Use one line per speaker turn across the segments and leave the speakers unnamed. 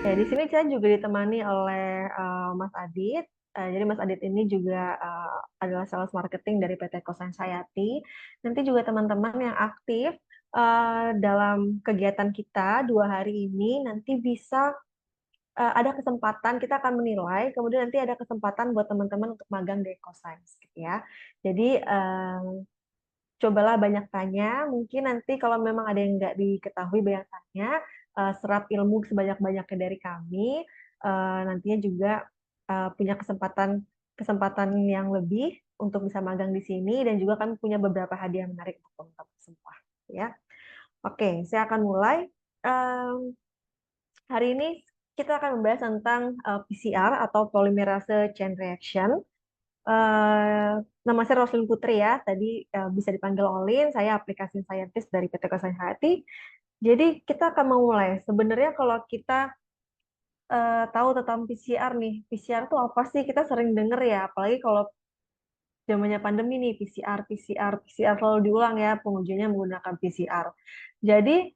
Ya, di sini saya juga ditemani oleh Mas Adit. Jadi Mas Adit ini juga adalah sales marketing dari PT Kosan Sayati. Nanti juga teman-teman yang aktif dalam kegiatan kita 2 hari ini nanti bisa ada kesempatan kita akan menilai, kemudian nanti ada kesempatan buat teman-teman untuk magang di EcoScience, gitu ya. Jadi cobalah banyak tanya. Mungkin nanti kalau memang ada yang nggak diketahui banyak tanya, serap ilmu sebanyak-banyaknya dari kami. Nantinya juga punya kesempatan kesempatan yang lebih untuk bisa magang di sini dan juga kami punya beberapa hadiah menarik untuk teman-teman semua. Ya, oke, saya akan mulai. Em, Hari ini kita akan membahas tentang PCR atau polymerase chain reaction. Nama saya Roslin Putri ya, tadi bisa dipanggil Olin, saya aplikasi scientist dari PT Kosan Hati. Jadi kita akan memulai. Sebenarnya kalau kita tahu tentang PCR nih, PCR itu apa sih? Kita sering dengar ya, apalagi kalau zamannya pandemi nih, PCR, PCR, PCR selalu diulang ya, pengujiannya menggunakan PCR. Jadi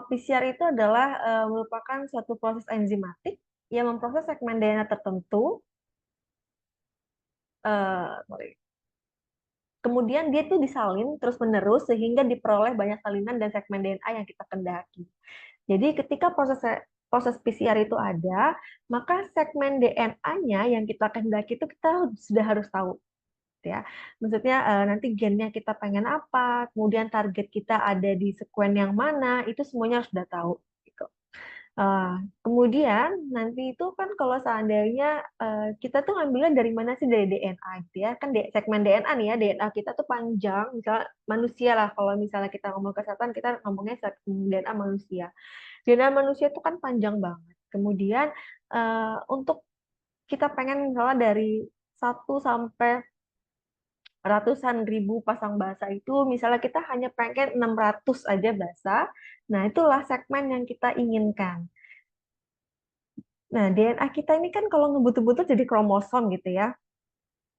PCR itu adalah merupakan suatu proses enzimatik yang memproses segmen DNA tertentu. Sorry. Kemudian dia tuh disalin terus-menerus sehingga diperoleh banyak salinan dan segmen DNA yang kita kendaki. Jadi ketika proses PCR itu ada, maka segmen DNA-nya yang kita kendaki itu kita sudah harus tahu, gitu ya. Maksudnya nanti gennya kita pengen apa, kemudian target kita ada di sekuen yang mana, itu semuanya harus sudah tahu, gitu. Kemudian nanti itu kan kalau seandainya kita tuh ngambilnya dari mana sih, dari DNA gitu ya, kan segmen DNA nih ya, DNA kita tuh panjang, misalnya manusia lah, kalau misalnya kita ngomong kesehatan kita ngomongnya segmen DNA manusia. DNA manusia itu kan panjang banget. Kemudian untuk kita pengen misalnya dari 1 sampai ratusan ribu pasang basa itu, misalnya kita hanya pengen 600 aja basa, nah itulah segmen yang kita inginkan. Nah, DNA kita ini kan kalau ngebutuh-butuh jadi kromosom gitu ya.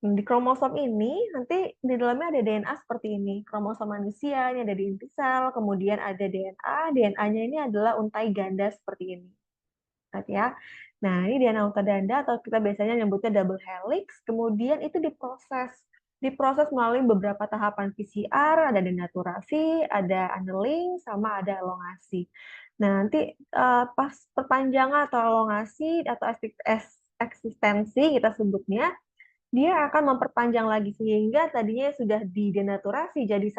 Nah, di kromosom ini nanti di dalamnya ada DNA seperti ini. Kromosom manusia ini ada di inti sel, kemudian ada DNA. DNA-nya ini adalah untai ganda seperti ini. Lihat ya. Nah, ini DNA untai ganda atau kita biasanya nyebutnya double helix. Kemudian itu diproses. Diproses melalui beberapa tahapan PCR, ada denaturasi, ada annealing, sama ada elongasi. Nah, nanti pas perpanjangan atau elongasi atau eksistensi kita sebutnya, dia akan memperpanjang lagi sehingga tadinya sudah didenaturasi jadi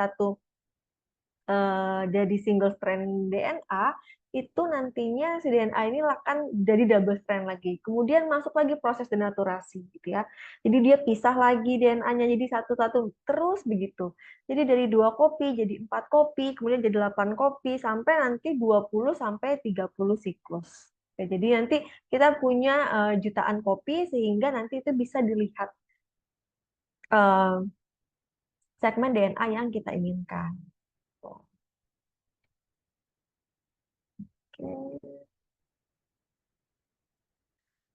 jadi single strand DNA, itu nantinya si DNA ini akan jadi double strand lagi. Kemudian masuk lagi proses denaturasi gitu ya. Jadi dia pisah lagi DNA-nya jadi satu-satu terus begitu. Jadi dari 2 kopi jadi 4 kopi, kemudian jadi 8 kopi sampai nanti 20 sampai 30 siklus. Oke, jadi nanti kita punya jutaan kopi sehingga nanti itu bisa dilihat eh, segmen DNA yang kita inginkan. Oke.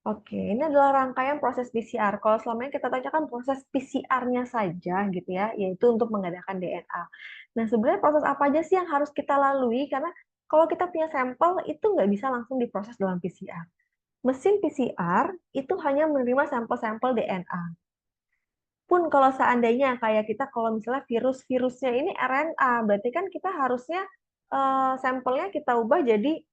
Oke, ini adalah rangkaian proses PCR. Kalau selama ini kita tanyakan proses PCR-nya saja gitu ya, yaitu untuk mengadakan DNA. Nah, sebenarnya proses apa aja sih yang harus kita lalui? Karena kalau kita punya sampel, itu nggak bisa langsung diproses dalam PCR. Mesin PCR itu hanya menerima sampel-sampel DNA. Pun kalau seandainya kayak kita, kalau misalnya virusnya ini RNA, berarti kan kita harusnya sampelnya kita ubah jadi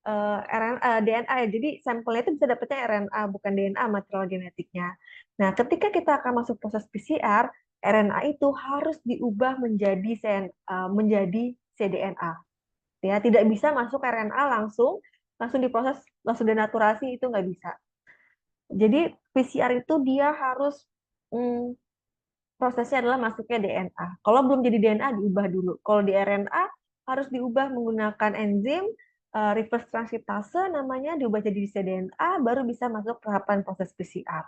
RNA, DNA. Jadi sampelnya itu bisa dapetnya RNA, bukan DNA, material genetiknya. Nah, ketika kita akan masuk proses PCR, RNA itu harus diubah menjadi cDNA. Ya, tidak bisa masuk RNA langsung diproses, langsung denaturasi, itu nggak bisa. Jadi PCR itu dia harus hmm, prosesnya adalah masuknya DNA. Kalau belum jadi DNA diubah dulu. Kalau di RNA harus diubah menggunakan enzim reverse transkriptase namanya, diubah jadi cDNA baru bisa masuk tahapan proses PCR.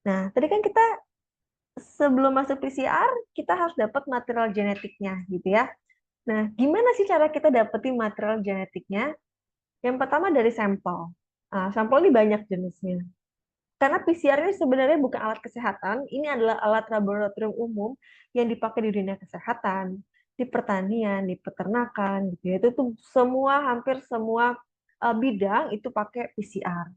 Nah, tadi kan kita sebelum masuk PCR kita harus dapat material genetiknya gitu ya. Nah, gimana sih cara kita dapetin material genetiknya? Yang pertama dari sampel. Nah, sampel ini banyak jenisnya. Karena PCR ini sebenarnya bukan alat kesehatan, ini adalah alat laboratorium umum yang dipakai di dunia kesehatan. di pertanian, di peternakan, gitu ya. Itu tuh hampir semua bidang itu pakai PCR.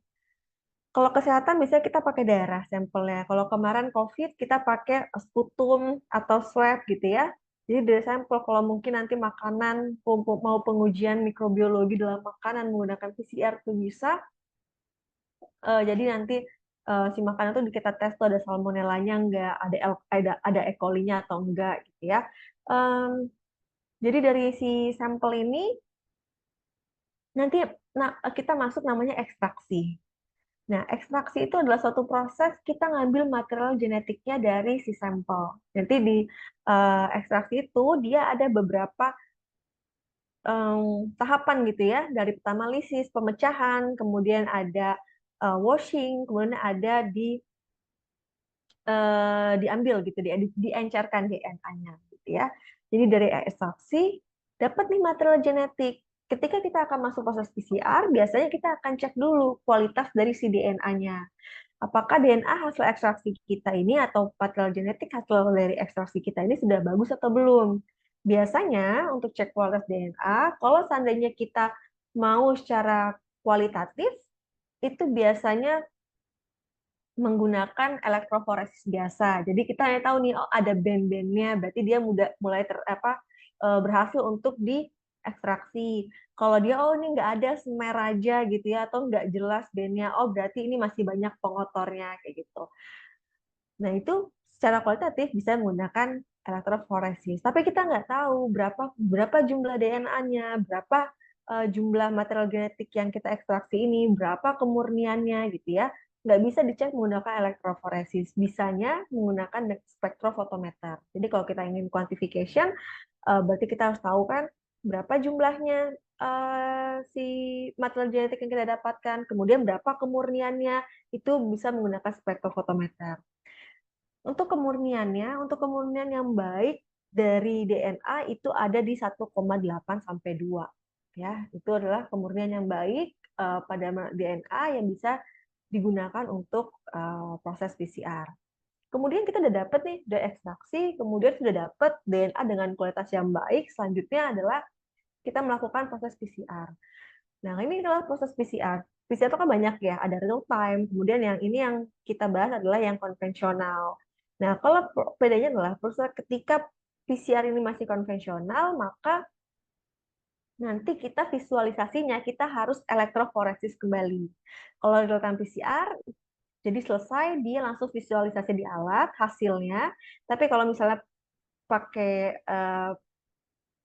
Kalau kesehatan biasanya kita pakai darah sampelnya. Kalau kemarin COVID kita pakai sputum atau swab gitu ya. Jadi dari sampel, kalau mungkin nanti makanan mau pengujian mikrobiologi dalam makanan menggunakan PCR itu bisa. Jadi nanti si makanan itu kita tes tuh ada salmonellanya enggak, ada E. coli-nya atau enggak gitu ya. Jadi dari si sampel ini nanti kita masuk namanya ekstraksi. Nah, ekstraksi itu adalah suatu proses kita ngambil material genetiknya dari si sampel. Nanti di ekstraksi itu dia ada beberapa tahapan gitu ya, dari pertama lisis, pemecahan, kemudian ada washing, kemudian ada diambil gitu, diencerkan DNA-nya gitu ya. Jadi dari ekstraksi dapat nih material genetik. Ketika kita akan masuk proses PCR, biasanya kita akan cek dulu kualitas dari si DNA-nya. Apakah DNA hasil ekstraksi kita ini atau material genetik hasil dari ekstraksi kita ini sudah bagus atau belum? Biasanya untuk cek kualitas DNA, kalau seandainya kita mau secara kualitatif, itu biasanya menggunakan elektroforesis biasa. Jadi kita hanya tahu nih, oh ada band-bandnya, berarti dia mulai berhasil untuk diekstraksi. Kalau dia oh ini nggak ada semer aja gitu ya, atau nggak jelas bandnya, oh berarti ini masih banyak pengotornya kayak gitu. Nah itu secara kualitatif bisa menggunakan elektroforesis. Tapi kita nggak tahu berapa jumlah DNA-nya, berapa jumlah material genetik yang kita ekstraksi ini, berapa kemurniannya gitu ya. Nggak bisa dicek menggunakan elektroforesis. Bisanya menggunakan spektrofotometer. Jadi kalau kita ingin quantification, berarti kita harus tahu kan berapa jumlahnya si material genetik yang kita dapatkan, kemudian berapa kemurniannya, itu bisa menggunakan spektrofotometer. Untuk kemurnian yang baik dari DNA itu ada di 1,8 sampai 2. Ya, itu adalah kemurnian yang baik pada DNA yang bisa digunakan untuk proses PCR. Kemudian kita udah dapat nih, udah ekstraksi, kemudian sudah dapat DNA dengan kualitas yang baik. Selanjutnya adalah kita melakukan proses PCR. Nah, ini adalah proses PCR. PCR itu kan banyak ya, ada real time. Kemudian yang ini yang kita bahas adalah yang konvensional. Nah, kalau bedanya adalah proses ketika PCR ini masih konvensional, maka nanti kita visualisasinya kita harus elektroforesis kembali. Kalau real time PCR, jadi selesai dia langsung visualisasi di alat hasilnya. Tapi kalau misalnya pakai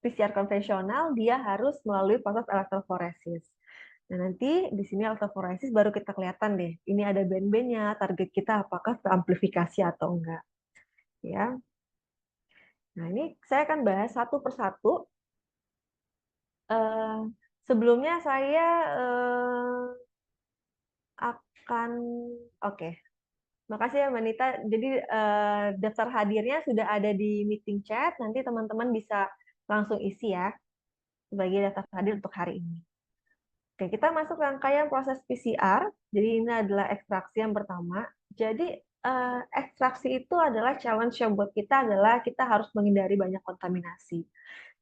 PCR konvensional, dia harus melalui proses elektroforesis. Nah, nanti di sini elektroforesis baru kita kelihatan deh, ini ada band-bandnya, target kita apakah teramplifikasi atau enggak. Ya. Nah, ini saya akan bahas satu persatu. Eh, Sebelumnya saya akan, oke, makasih ya Mbak Nita. Jadi daftar hadirnya sudah ada di meeting chat, nanti teman-teman bisa langsung isi ya, sebagai daftar hadir untuk hari ini. Oke, kita masuk rangkaian proses PCR. Jadi ini adalah ekstraksi yang pertama. Jadi ekstraksi itu adalah challenge yang buat kita adalah kita harus menghindari banyak kontaminasi.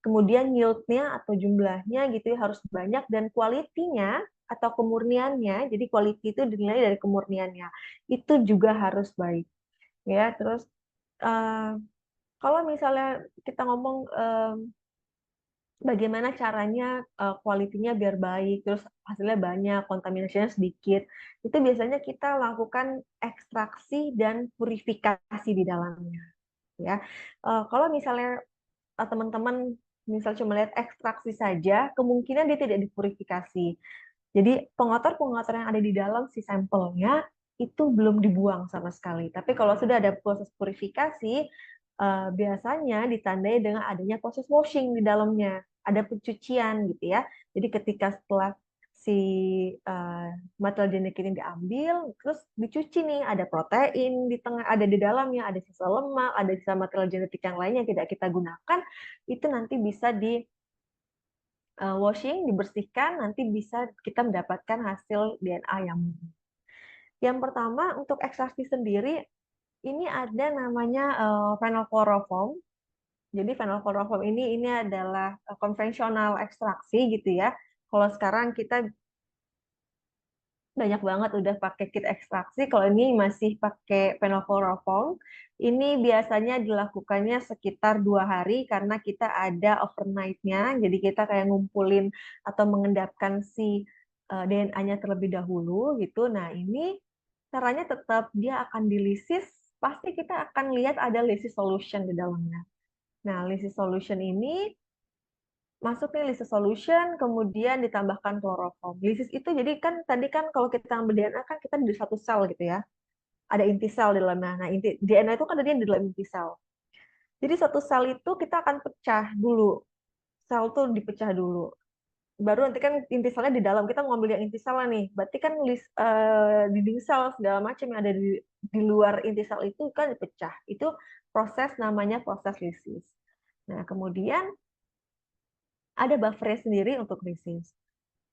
Kemudian yield-nya atau jumlahnya gitu ya harus banyak dan quality-nya atau kemurniannya. Jadi quality itu dinilai dari kemurniannya. Itu juga harus baik. Ya, terus kalau misalnya kita ngomong bagaimana caranya kualitinya biar baik, terus hasilnya banyak, kontaminasinya sedikit. Itu biasanya kita lakukan ekstraksi dan purifikasi di dalamnya. Ya, kalau misalnya teman-teman misal cuma lihat ekstraksi saja, kemungkinan dia tidak dipurifikasi. Jadi pengotor-pengotor yang ada di dalam si sampelnya itu belum dibuang sama sekali. Tapi kalau sudah ada proses purifikasi, biasanya ditandai dengan adanya proses washing di dalamnya, ada pencucian gitu ya. Jadi ketika setelah si material genetik ini diambil, terus dicuci nih, ada protein di tengah, ada di dalamnya, ada sisa lemak, ada sisa material genetik yang lainnya yang tidak kita gunakan, itu nanti bisa di washing, dibersihkan, nanti bisa kita mendapatkan hasil DNA yang murni. Yang pertama, untuk ekstraksi sendiri, ini ada namanya phenylchloroform. Jadi phenylchloroform ini adalah konvensional ekstraksi gitu ya. Kalau sekarang kita banyak banget udah pakai kit ekstraksi, kalau ini masih pakai phenylchloroform. Ini biasanya dilakukannya sekitar 2 hari karena kita ada overnight-nya, jadi kita kayak ngumpulin atau mengendapkan si DNA-nya terlebih dahulu gitu. Nah ini caranya tetap dia akan dilisis, pasti kita akan lihat ada lysis solution di dalamnya. Nah lysis solution ini masuk nih lysis solution, kemudian ditambahkan kloroform. Lysis itu jadi kan tadi kan kalau kita ambil DNA kan kita di satu sel gitu ya. Ada inti sel di dalamnya. Nah, inti DNA itu kan tadi di dalam inti sel. Jadi satu sel itu kita akan pecah dulu. Sel tuh dipecah dulu. Baru nanti kan inti selnya di dalam. Kita mau ambil yang inti selnya nih. Berarti kan dinding sel segala macam yang ada di luar inti sel itu kan dipecah. Itu proses namanya proses lysis. Nah, kemudian ada buffernya sendiri untuk lysis.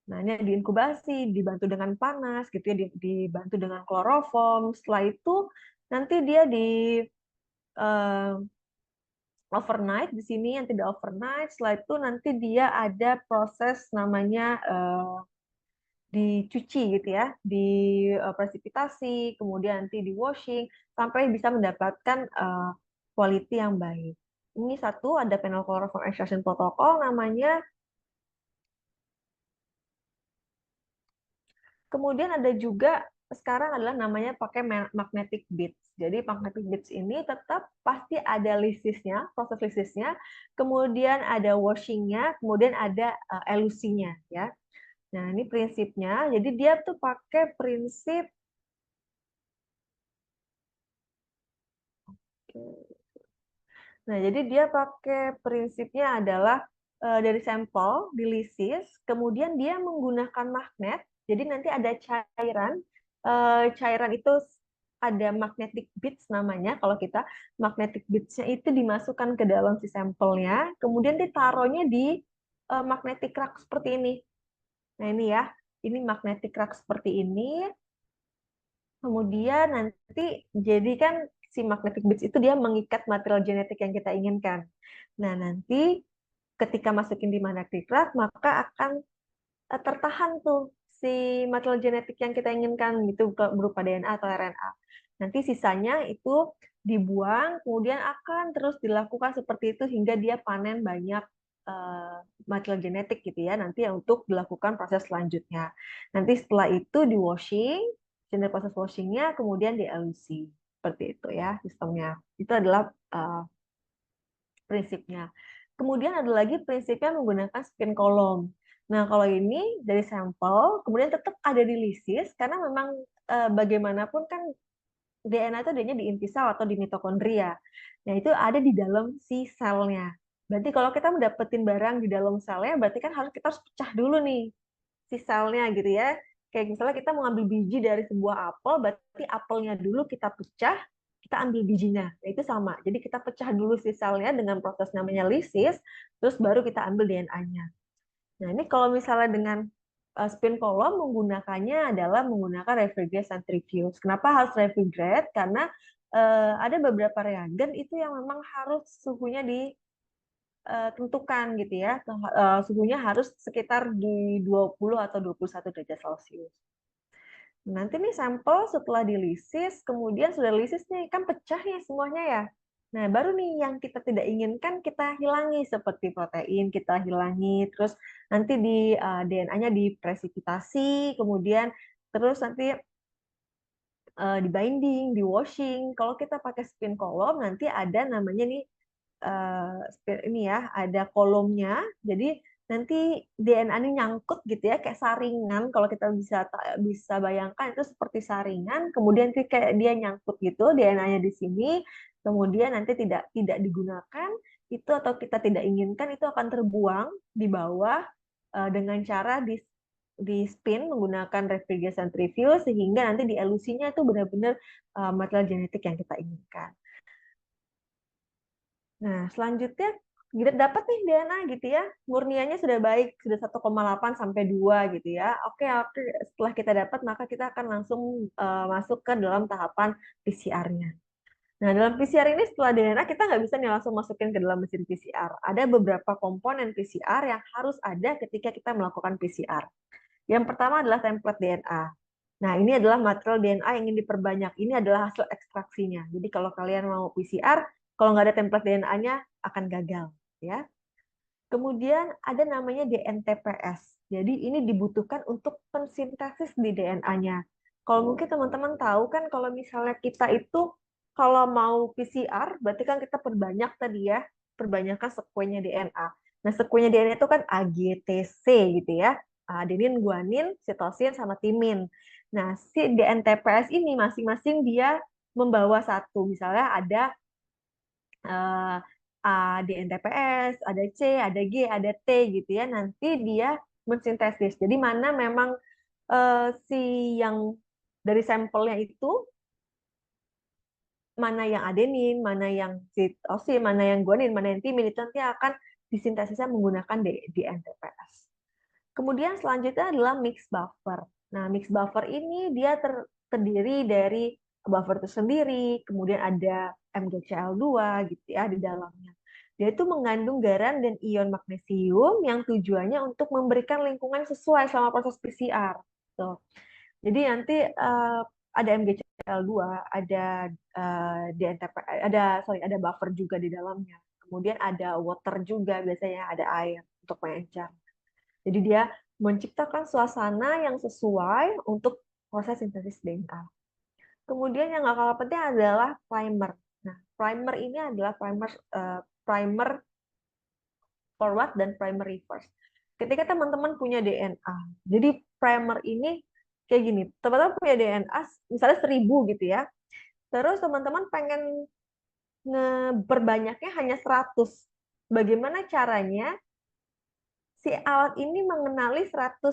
Nah, ini diinkubasi, dibantu dengan panas, gitu ya, dibantu dengan kloroform. Setelah itu nanti dia di uh, overnight di sini yang tidak overnight. Setelah itu nanti dia ada proses namanya dicuci gitu ya, di presipitasi, kemudian nanti di washing sampai bisa mendapatkan quality yang baik. Ini satu ada phenylchloroform extraction protocol namanya. Kemudian ada juga sekarang adalah namanya pakai magnetic beads. Jadi magnetic beads ini tetap pasti ada lisisnya, proses lisisnya, kemudian ada washingnya, kemudian ada elusinya ya. Nah ini prinsipnya. Jadi dia tuh pakai prinsip Nah, jadi dia pakai prinsipnya adalah dari sampel dilisis, kemudian dia menggunakan magnet. Jadi nanti ada cairan, cairan itu ada magnetic beads namanya. Kalau kita magnetic beads-nya itu dimasukkan ke dalam si sampelnya, kemudian ditaruhnya di magnetic rack seperti ini. Nah, ini ya, ini magnetic rack seperti ini. Kemudian nanti jadi kan si magnetic beads itu dia mengikat material genetik yang kita inginkan. Nah, nanti ketika masukin di magnetic rack, maka akan tertahan tuh si material genetik yang kita inginkan gitu berupa DNA atau RNA. Nanti sisanya itu dibuang, kemudian akan terus dilakukan seperti itu hingga dia panen banyak material genetik gitu ya, nanti untuk dilakukan proses selanjutnya. Nanti setelah itu di washing, proses washingnya, kemudian di elusi. Seperti itu ya sistemnya. Itu adalah prinsipnya. Kemudian ada lagi prinsipnya menggunakan spin column. Nah, kalau ini dari sampel, kemudian tetap ada di lisis, karena memang bagaimanapun kan DNA itu adanya di inti sel atau di mitokondria. Nah, itu ada di dalam si selnya. Berarti kalau kita mendapatkan barang di dalam selnya, berarti kan kita harus pecah dulu nih si selnya gitu ya. Kayak misalnya kita mau ambil biji dari sebuah apel, berarti apelnya dulu kita pecah, kita ambil bijinya. Nah, itu sama. Jadi kita pecah dulu si selnya dengan proses namanya lisis, terus baru kita ambil DNA-nya. Nah, ini kalau misalnya dengan spin column menggunakannya adalah menggunakan refrigerate centrifuge. Kenapa harus refrigerate? Karena ada beberapa reagen itu yang memang harus suhunya ditentukan gitu ya. Suhunya harus sekitar di 20 atau 21 derajat Celcius. Nanti nih sampel setelah dilisis, kemudian sudah lisis nih, kan pecah nih semuanya ya. Nah, baru nih yang kita tidak inginkan kita hilangi, seperti protein kita hilangi, terus nanti di DNA-nya dipresipitasi, kemudian terus nanti di binding, di washing. Kalau kita pakai spin column, nanti ada namanya nih ini ya, ada kolomnya. Jadi nanti DNA ini nyangkut gitu ya, kayak saringan. Kalau kita bisa bisa bayangkan itu seperti saringan. Kemudian nanti kayak dia nyangkut gitu, DNA-nya di sini. Kemudian nanti tidak digunakan itu atau kita tidak inginkan itu akan terbuang di bawah dengan cara di spin menggunakan refrigerant centrifuge sehingga nanti di elusinya itu benar-benar material genetik yang kita inginkan. Nah, selanjutnya kita dapat nih DNA gitu ya. Murniannya sudah baik, sudah 1,8 sampai 2 gitu ya. Oke, setelah kita dapat maka kita akan langsung masuk ke dalam tahapan PCR-nya. Nah, dalam PCR ini setelah DNA kita nggak bisa nih langsung masukin ke dalam mesin PCR. Ada beberapa komponen PCR yang harus ada ketika kita melakukan PCR. Yang pertama adalah template DNA. Nah, ini adalah material DNA yang ingin diperbanyak. Ini adalah hasil ekstraksinya. Jadi kalau kalian mau PCR, kalau nggak ada template DNA-nya akan gagal, ya. Kemudian ada namanya DNTPS. Jadi ini dibutuhkan untuk pensintesis di DNA-nya. Kalau mungkin teman-teman tahu kan kalau misalnya kita itu kalau mau PCR, berarti kan kita perbanyak tadi ya, perbanyakkan sekuennya DNA. Nah, sekuennya DNA itu kan AGTC gitu ya. Adenin, guanin, sitosin, sama timin. Nah, si DNTPS ini masing-masing dia membawa satu. Misalnya ada eh, di NTPS, ada C, ada G, ada T gitu ya. Nanti dia mensintesis. Jadi mana memang si yang dari sampelnya itu mana yang adenin, mana yang sitosin, mana yang guanin, mana yang timin itu nanti akan disintesisnya menggunakan di NTPS. Kemudian selanjutnya adalah mix buffer. Nah, mix buffer ini dia terdiri dari buffer itu sendiri, kemudian ada MgCl2 gitu ya di dalamnya. Dia itu mengandung garam dan ion magnesium yang tujuannya untuk memberikan lingkungan sesuai selama proses PCR. Tuh. Jadi nanti ada MgCl2, ada DNTP, ada buffer juga di dalamnya. Kemudian ada water juga, biasanya ada air untuk mengencer. Jadi dia menciptakan suasana yang sesuai untuk proses sintesis DNA. Kemudian yang nggak kalah penting adalah primer. Nah, primer ini adalah primer forward dan primer reverse. Ketika teman-teman punya DNA, jadi primer ini kayak gini, teman-teman punya DNA misalnya 1000 gitu ya, terus teman-teman pengen berbanyaknya hanya 100. Bagaimana caranya si alat ini mengenali 100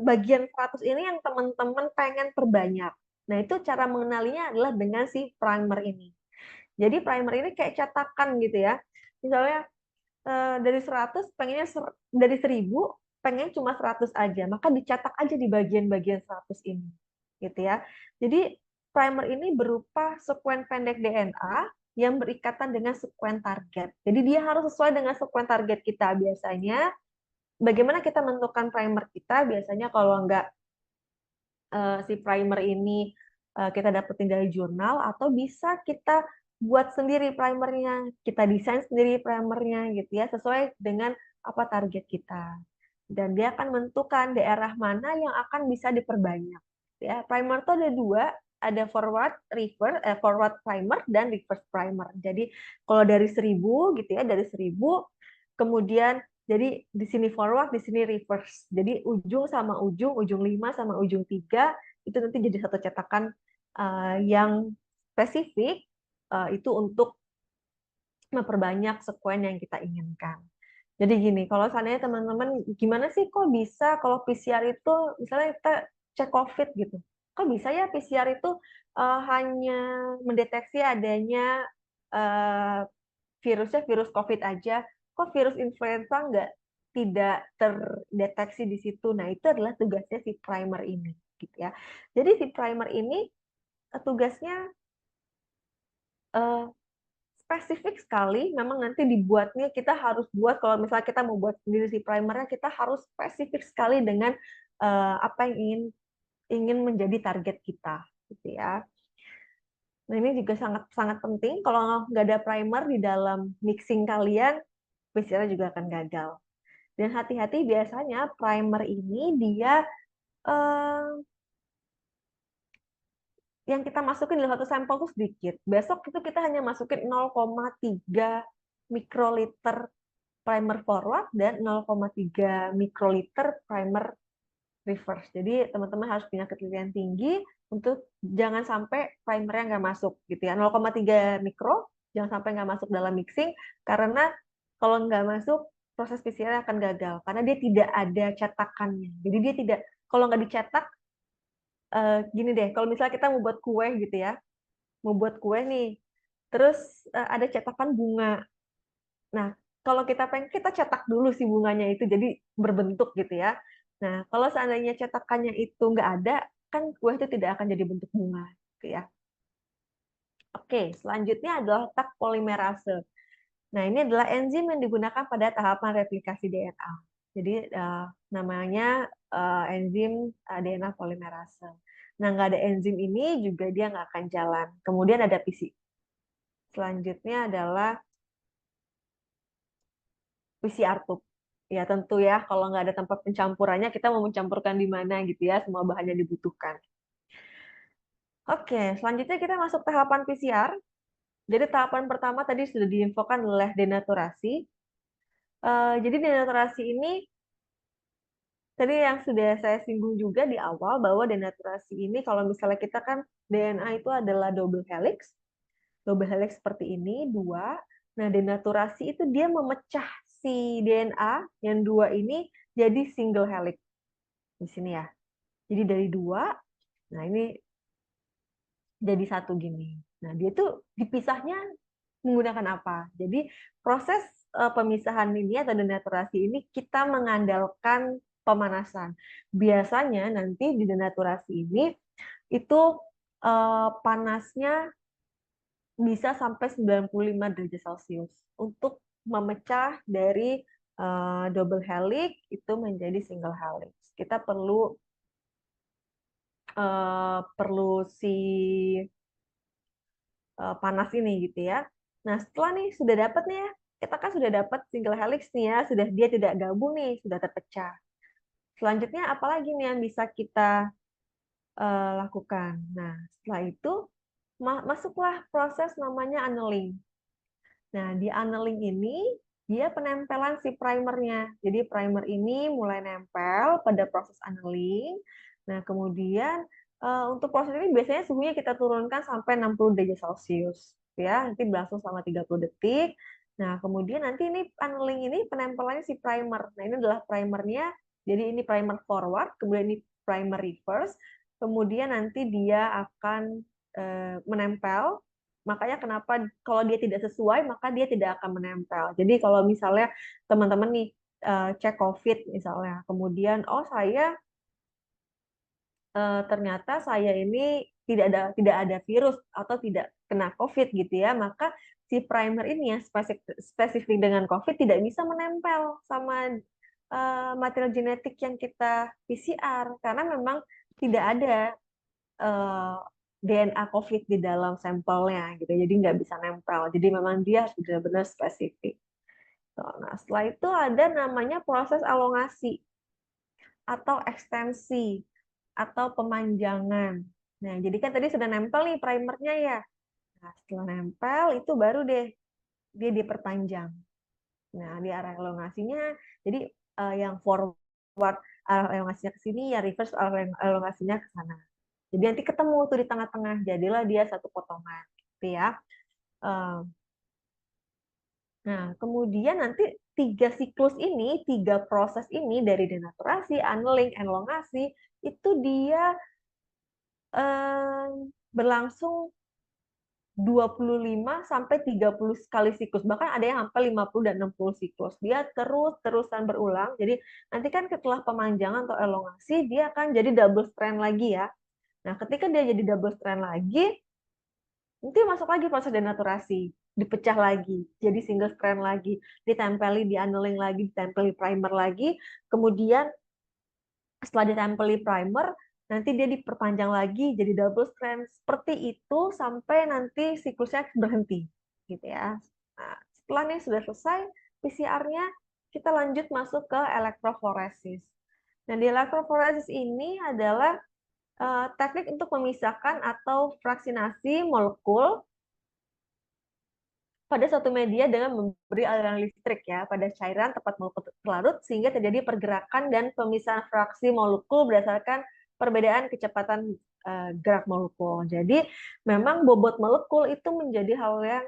bagian 100 ini yang teman-teman pengen perbanyak. Nah, itu cara mengenalinya adalah dengan si primer ini. Jadi primer ini kayak cetakan gitu ya. Misalnya dari 100 pengennya dari 1000 pengen cuma 100 aja, maka dicetak aja di bagian-bagian 100 ini. Gitu ya. Jadi primer ini berupa sekuen pendek DNA yang berikatan dengan sekuen target. Jadi dia harus sesuai dengan sekuen target kita biasanya. Bagaimana kita menentukan primer kita? Biasanya kalau nggak si primer ini kita dapetin dari jurnal, atau bisa kita buat sendiri primernya, kita desain sendiri primernya gitu ya, sesuai dengan apa target kita. Dan dia akan menentukan daerah mana yang akan bisa diperbanyak. Ya, primer itu ada dua, ada forward primer dan reverse primer. Jadi kalau dari 1000 gitu ya, dari 1000 kemudian jadi di sini forward, di sini reverse. Jadi ujung sama ujung, ujung 5 sama ujung 3 itu nanti jadi satu cetakan yang spesifik itu untuk memperbanyak sekuen yang kita inginkan. Jadi gini, kalau seandainya teman-teman, gimana sih kok bisa kalau PCR itu, misalnya kita cek COVID gitu, kok bisa ya PCR itu hanya mendeteksi adanya virusnya virus COVID aja, kok virus influenza tidak terdeteksi di situ. Nah, itu adalah tugasnya si primer ini, gitu ya. Jadi si primer ini tugasnya eh, spesifik sekali. Memang nanti dibuatnya kita harus buat, kalau misalnya kita mau buat sendiri si primernya, kita harus spesifik sekali dengan apa yang ingin menjadi target kita, gitu ya. Nah, ini juga sangat sangat penting. Kalau nggak ada primer di dalam mixing kalian, PCR juga akan gagal. Dan hati-hati, biasanya primer ini dia eh, yang kita masukin dalam satu sampel tuh sedikit. Besok itu kita hanya masukin 0,3 mikroliter primer forward dan 0,3 mikroliter primer reverse. Jadi teman-teman harus punya ketelitian tinggi untuk jangan sampai primernya nggak masuk gitu ya. 0,3 mikro jangan sampai nggak masuk dalam mixing, karena kalau nggak masuk proses PCR akan gagal karena dia tidak ada cetakannya. Jadi dia tidak, kalau nggak dicetak gini deh, kalau misalnya kita mau buat kue gitu ya, mau buat kue nih, terus ada cetakan bunga. Nah, kalau kita pengen, kita cetak dulu si bunganya itu jadi berbentuk gitu ya. Nah, kalau seandainya cetakannya itu nggak ada, kan kue itu tidak akan jadi bentuk bunga. gitu ya. Oke, selanjutnya adalah Tak polimerase. Nah, ini adalah enzim yang digunakan pada tahapan replikasi DNA. Jadi namanya enzim DNA polimerase. Nah, nggak ada enzim ini juga dia nggak akan jalan. Kemudian ada selanjutnya adalah PCR tube. Ya tentu ya, kalau nggak ada tempat pencampurannya, kita mau mencampurkan di mana gitu ya, semua bahannya dibutuhkan. Oke, selanjutnya kita masuk tahapan PCR. Jadi tahapan pertama tadi sudah diinfokan oleh denaturasi. Jadi denaturasi ini tadi yang sudah saya singgung juga di awal bahwa denaturasi ini kalau misalnya kita kan DNA itu adalah double helix. Double helix seperti ini, dua. Nah, denaturasi itu dia memecah si DNA yang dua ini jadi single helix. Di sini ya. Jadi dari dua, nah ini jadi satu gini. Nah, dia tuh dipisahnya menggunakan apa? Jadi proses pemisahan ini atau denaturasi ini kita mengandalkan pemanasan. Biasanya nanti di denaturasi ini itu panasnya bisa sampai 95 derajat Celcius untuk memecah dari double helix itu menjadi single helix. Kita perlu si panas ini gitu ya. Nah, setelah nih sudah dapat nih ya, kita kan sudah dapat single helix nih ya, sudah dia tidak gabung nih, sudah terpecah. Selanjutnya apalagi nih yang bisa kita lakukan? Nah, setelah itu masuklah proses namanya annealing. Nah, di annealing ini dia penempelan si primernya. Jadi primer ini mulai nempel pada proses annealing. Nah, kemudian untuk proses ini biasanya suhunya kita turunkan sampai 60 derajat Celcius. Ya, nanti berlangsung selama 30 detik. Nah, kemudian nanti ini annealing ini penempelannya si primer. Nah, ini adalah primernya. Jadi ini primer forward, kemudian ini primer reverse. Kemudian nanti dia akan menempel. Makanya kenapa kalau dia tidak sesuai, maka dia tidak akan menempel. Jadi kalau misalnya teman-teman nih cek COVID misalnya, kemudian saya ternyata saya ini tidak ada virus atau tidak kena COVID gitu ya, maka si primer ini yang spesifik dengan COVID tidak bisa menempel sama material genetik yang kita PCR karena memang tidak ada DNA COVID di dalam sampelnya gitu, jadi nggak bisa nempel. Jadi memang dia harus benar-benar spesifik. Nah, setelah itu ada namanya proses elongasi atau ekstensi atau pemanjangan. Nah, jadi kan tadi sudah nempel nih primernya ya. Nah, setelah nempel itu baru deh dia diperpanjang. Nah, di arah elongasinya, jadi yang forward arah elongasinya ke sini, ya reverse arah elongasinya ke sana. Jadi nanti ketemu tuh di tengah-tengah, jadilah dia satu potongan, gitu ya. Nah, kemudian nanti tiga proses ini dari denaturasi, annealing, elongasi, itu dia berlangsung 25 sampai 30 kali siklus. Bahkan ada yang sampai 50 dan 60 siklus. Dia terus-terusan berulang. Jadi nanti kan setelah pemanjangan atau elongasi, dia akan jadi double strand lagi ya. Nah, ketika dia jadi double strand lagi, nanti masuk lagi proses denaturasi, dipecah lagi, jadi single strand lagi, ditempeli di annealing lagi, ditempeli primer lagi, kemudian setelah ditempeli primer, nanti dia diperpanjang lagi jadi double strand seperti itu sampai nanti siklusnya berhenti, gitu ya. Nah, setelah ini sudah selesai PCR-nya, kita lanjut masuk ke elektroforesis. Nah, di elektroforesis ini adalah teknik untuk memisahkan atau fraksinasi molekul pada suatu media dengan memberi aliran listrik ya pada cairan tempat molekul terlarut sehingga terjadi pergerakan dan pemisahan fraksi molekul berdasarkan perbedaan kecepatan gerak molekul. Jadi memang bobot molekul itu menjadi hal yang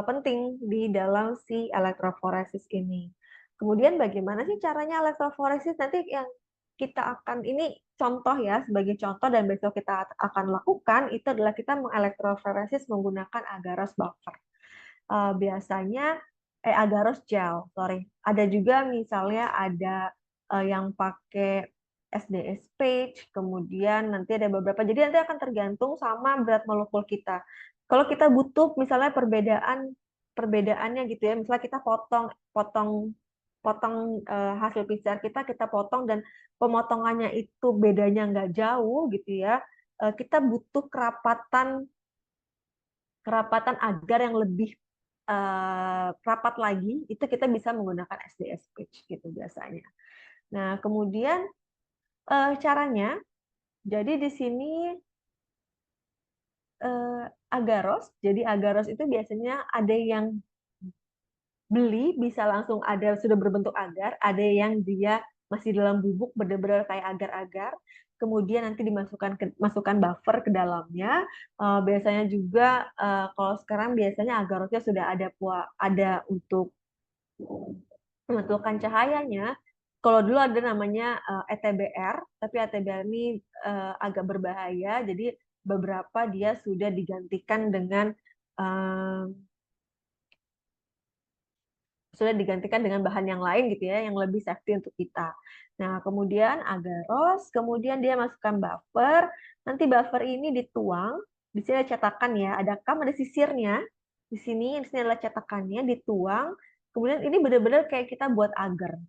penting di dalam si elektroforesis ini. Kemudian bagaimana sih caranya elektroforesis nanti yang kita akan ini contoh ya sebagai contoh dan besok kita akan lakukan itu adalah kita mengelektroforesis menggunakan agarose buffer. Biasanya agarose gel, sorry. Ada juga misalnya ada yang pakai SDS page, kemudian nanti ada beberapa. Jadi nanti akan tergantung sama berat molekul kita. Kalau kita butuh misalnya perbedaannya gitu ya, misalnya kita potong potong potong hasil PCR kita potong dan pemotongannya itu bedanya nggak jauh gitu ya, kita butuh kerapatan kerapatan agar yang lebih rapat lagi, itu kita bisa menggunakan SDS page gitu biasanya. Nah, kemudian caranya, jadi di sini agaros. Jadi agaros itu biasanya ada yang beli bisa langsung ada sudah berbentuk agar, ada yang dia masih dalam bubuk benar-benar kayak agar-agar. Kemudian nanti masukkan buffer ke dalamnya. Biasanya juga kalau sekarang biasanya agarosnya sudah ada untuk memantulkan cahayanya. Kalau dulu ada namanya ETBR, tapi ETBR ini agak berbahaya. Jadi beberapa dia sudah digantikan dengan eh, bahan yang lain gitu ya, yang lebih safety untuk kita. Nah, kemudian agaros, kemudian dia masukkan buffer. Nanti buffer ini dituang. Di sini ada cetakan ya, ada kam, ada sisirnya. Di sini adalah cetakannya, dituang. Kemudian ini benar-benar kayak kita buat agar.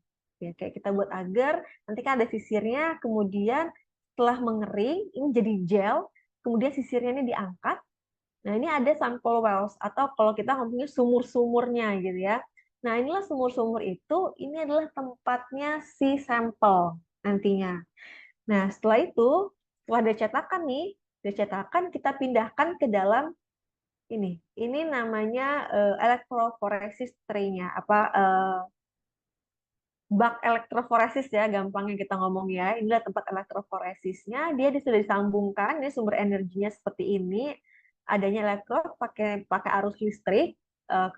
Ya, kayak kita buat agar, nanti kan ada sisirnya, kemudian setelah mengering, ini jadi gel, kemudian sisirnya ini diangkat. Nah, ini ada sample wells, atau kalau kita ngomongnya sumur-sumurnya gitu ya. Nah, inilah sumur-sumur itu, ini adalah tempatnya si sampel nantinya. Nah, setelah itu, setelah dicetakan nih, dicetakan kita pindahkan ke dalam ini. Ini namanya elektroforesis tray-nya, bak elektroforesis ya, gampangnya kita ngomong ya. Inilah tempat elektroforesisnya. Dia sudah disambungkan, ini sumber energinya seperti ini. Adanya elektrod pakai pakai arus listrik, eh,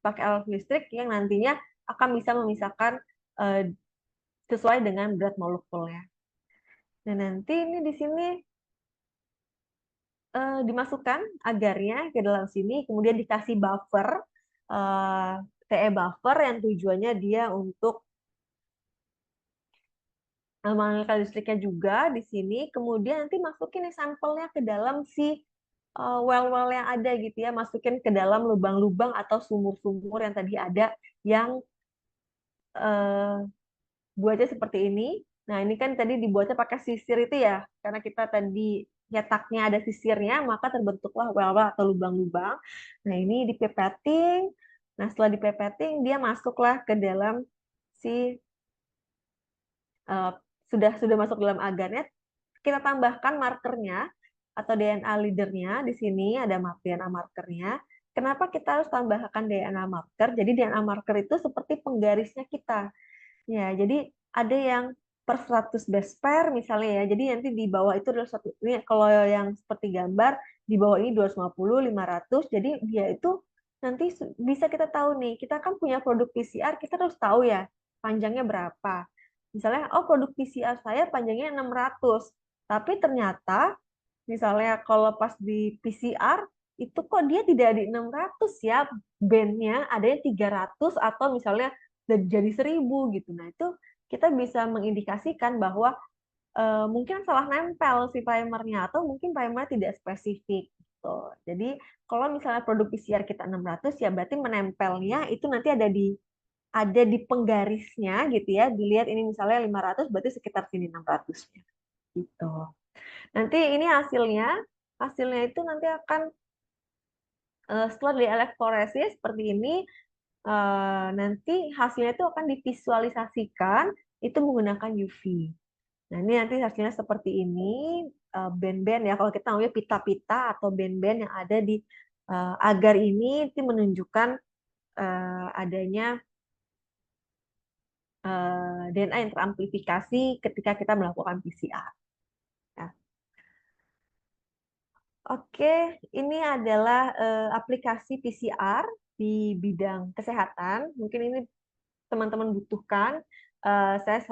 pakai arus listrik yang nantinya akan bisa memisahkan eh, sesuai dengan berat molekulnya. Nah, nanti ini di sini dimasukkan agarnya ke dalam sini, kemudian dikasih buffer, eh, TE buffer yang tujuannya dia untuk mengalirkan listriknya juga di sini, kemudian nanti masukin nih sampelnya ke dalam si well-well yang ada gitu ya, masukin ke dalam lubang-lubang atau sumur-sumur yang tadi ada yang buatnya seperti ini. Nah, ini kan tadi dibuatnya pakai sisir itu ya, karena kita tadi nyetaknya ada sisirnya, maka terbentuklah well-well atau lubang-lubang. Nah, ini dipepeting. Nah, setelah dipepeting, dia masuklah ke dalam si eh, sudah masuk dalam agarnya, kita tambahkan markernya atau DNA leadernya. Di sini ada DNA markernya. Kenapa kita harus tambahkan DNA marker? Jadi DNA marker itu seperti penggarisnya kita. Ya, jadi ada yang per 100 base pair misalnya ya. Jadi nanti di bawah itu adalah satu, ini kalau yang seperti gambar di bawah ini 250, 500. Jadi dia itu nanti bisa kita tahu nih, kita kan punya produk PCR, kita harus tahu ya panjangnya berapa. Misalnya, oh produk PCR saya panjangnya 600. Tapi ternyata misalnya kalau pas di PCR itu kok dia tidak di 600 ya, bandnya ada yang 300 atau misalnya jadi 1000 gitu. Nah, itu kita bisa mengindikasikan bahwa mungkin salah nempel si primernya atau mungkin primernya tidak spesifik gitu. Jadi kalau misalnya produk PCR kita 600 ya berarti menempelnya itu nanti ada di penggarisnya gitu ya. Dilihat ini misalnya 500 berarti sekitar sini 600-nya gitu. Nanti ini hasilnya itu nanti akan setelah di elektroforesis seperti ini, nanti hasilnya itu akan divisualisasikan itu menggunakan UV. Nah, ini nanti hasilnya seperti ini, band-band ya, kalau kita namanya pita-pita atau band-band yang ada di agar ini itu menunjukkan adanya DNA yang teramplifikasi ketika kita melakukan PCR. Ya. Oke, ini adalah aplikasi PCR di bidang kesehatan. Mungkin ini teman-teman butuhkan. Saya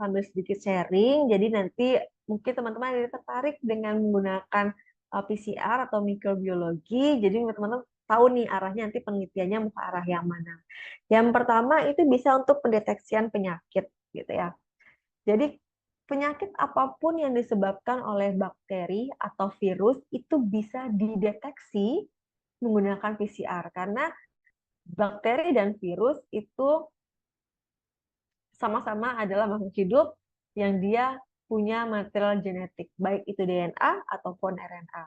sambil sedikit sharing, jadi nanti mungkin teman-teman ada tertarik dengan menggunakan PCR atau mikrobiologi, jadi teman-teman tahu nih arahnya nanti penelitiannya mau ke arah yang mana. Yang pertama itu bisa untuk pendeteksian penyakit, gitu ya. Jadi penyakit apapun yang disebabkan oleh bakteri atau virus itu bisa dideteksi menggunakan PCR karena bakteri dan virus itu sama-sama adalah makhluk hidup yang dia punya material genetik, baik itu DNA ataupun RNA.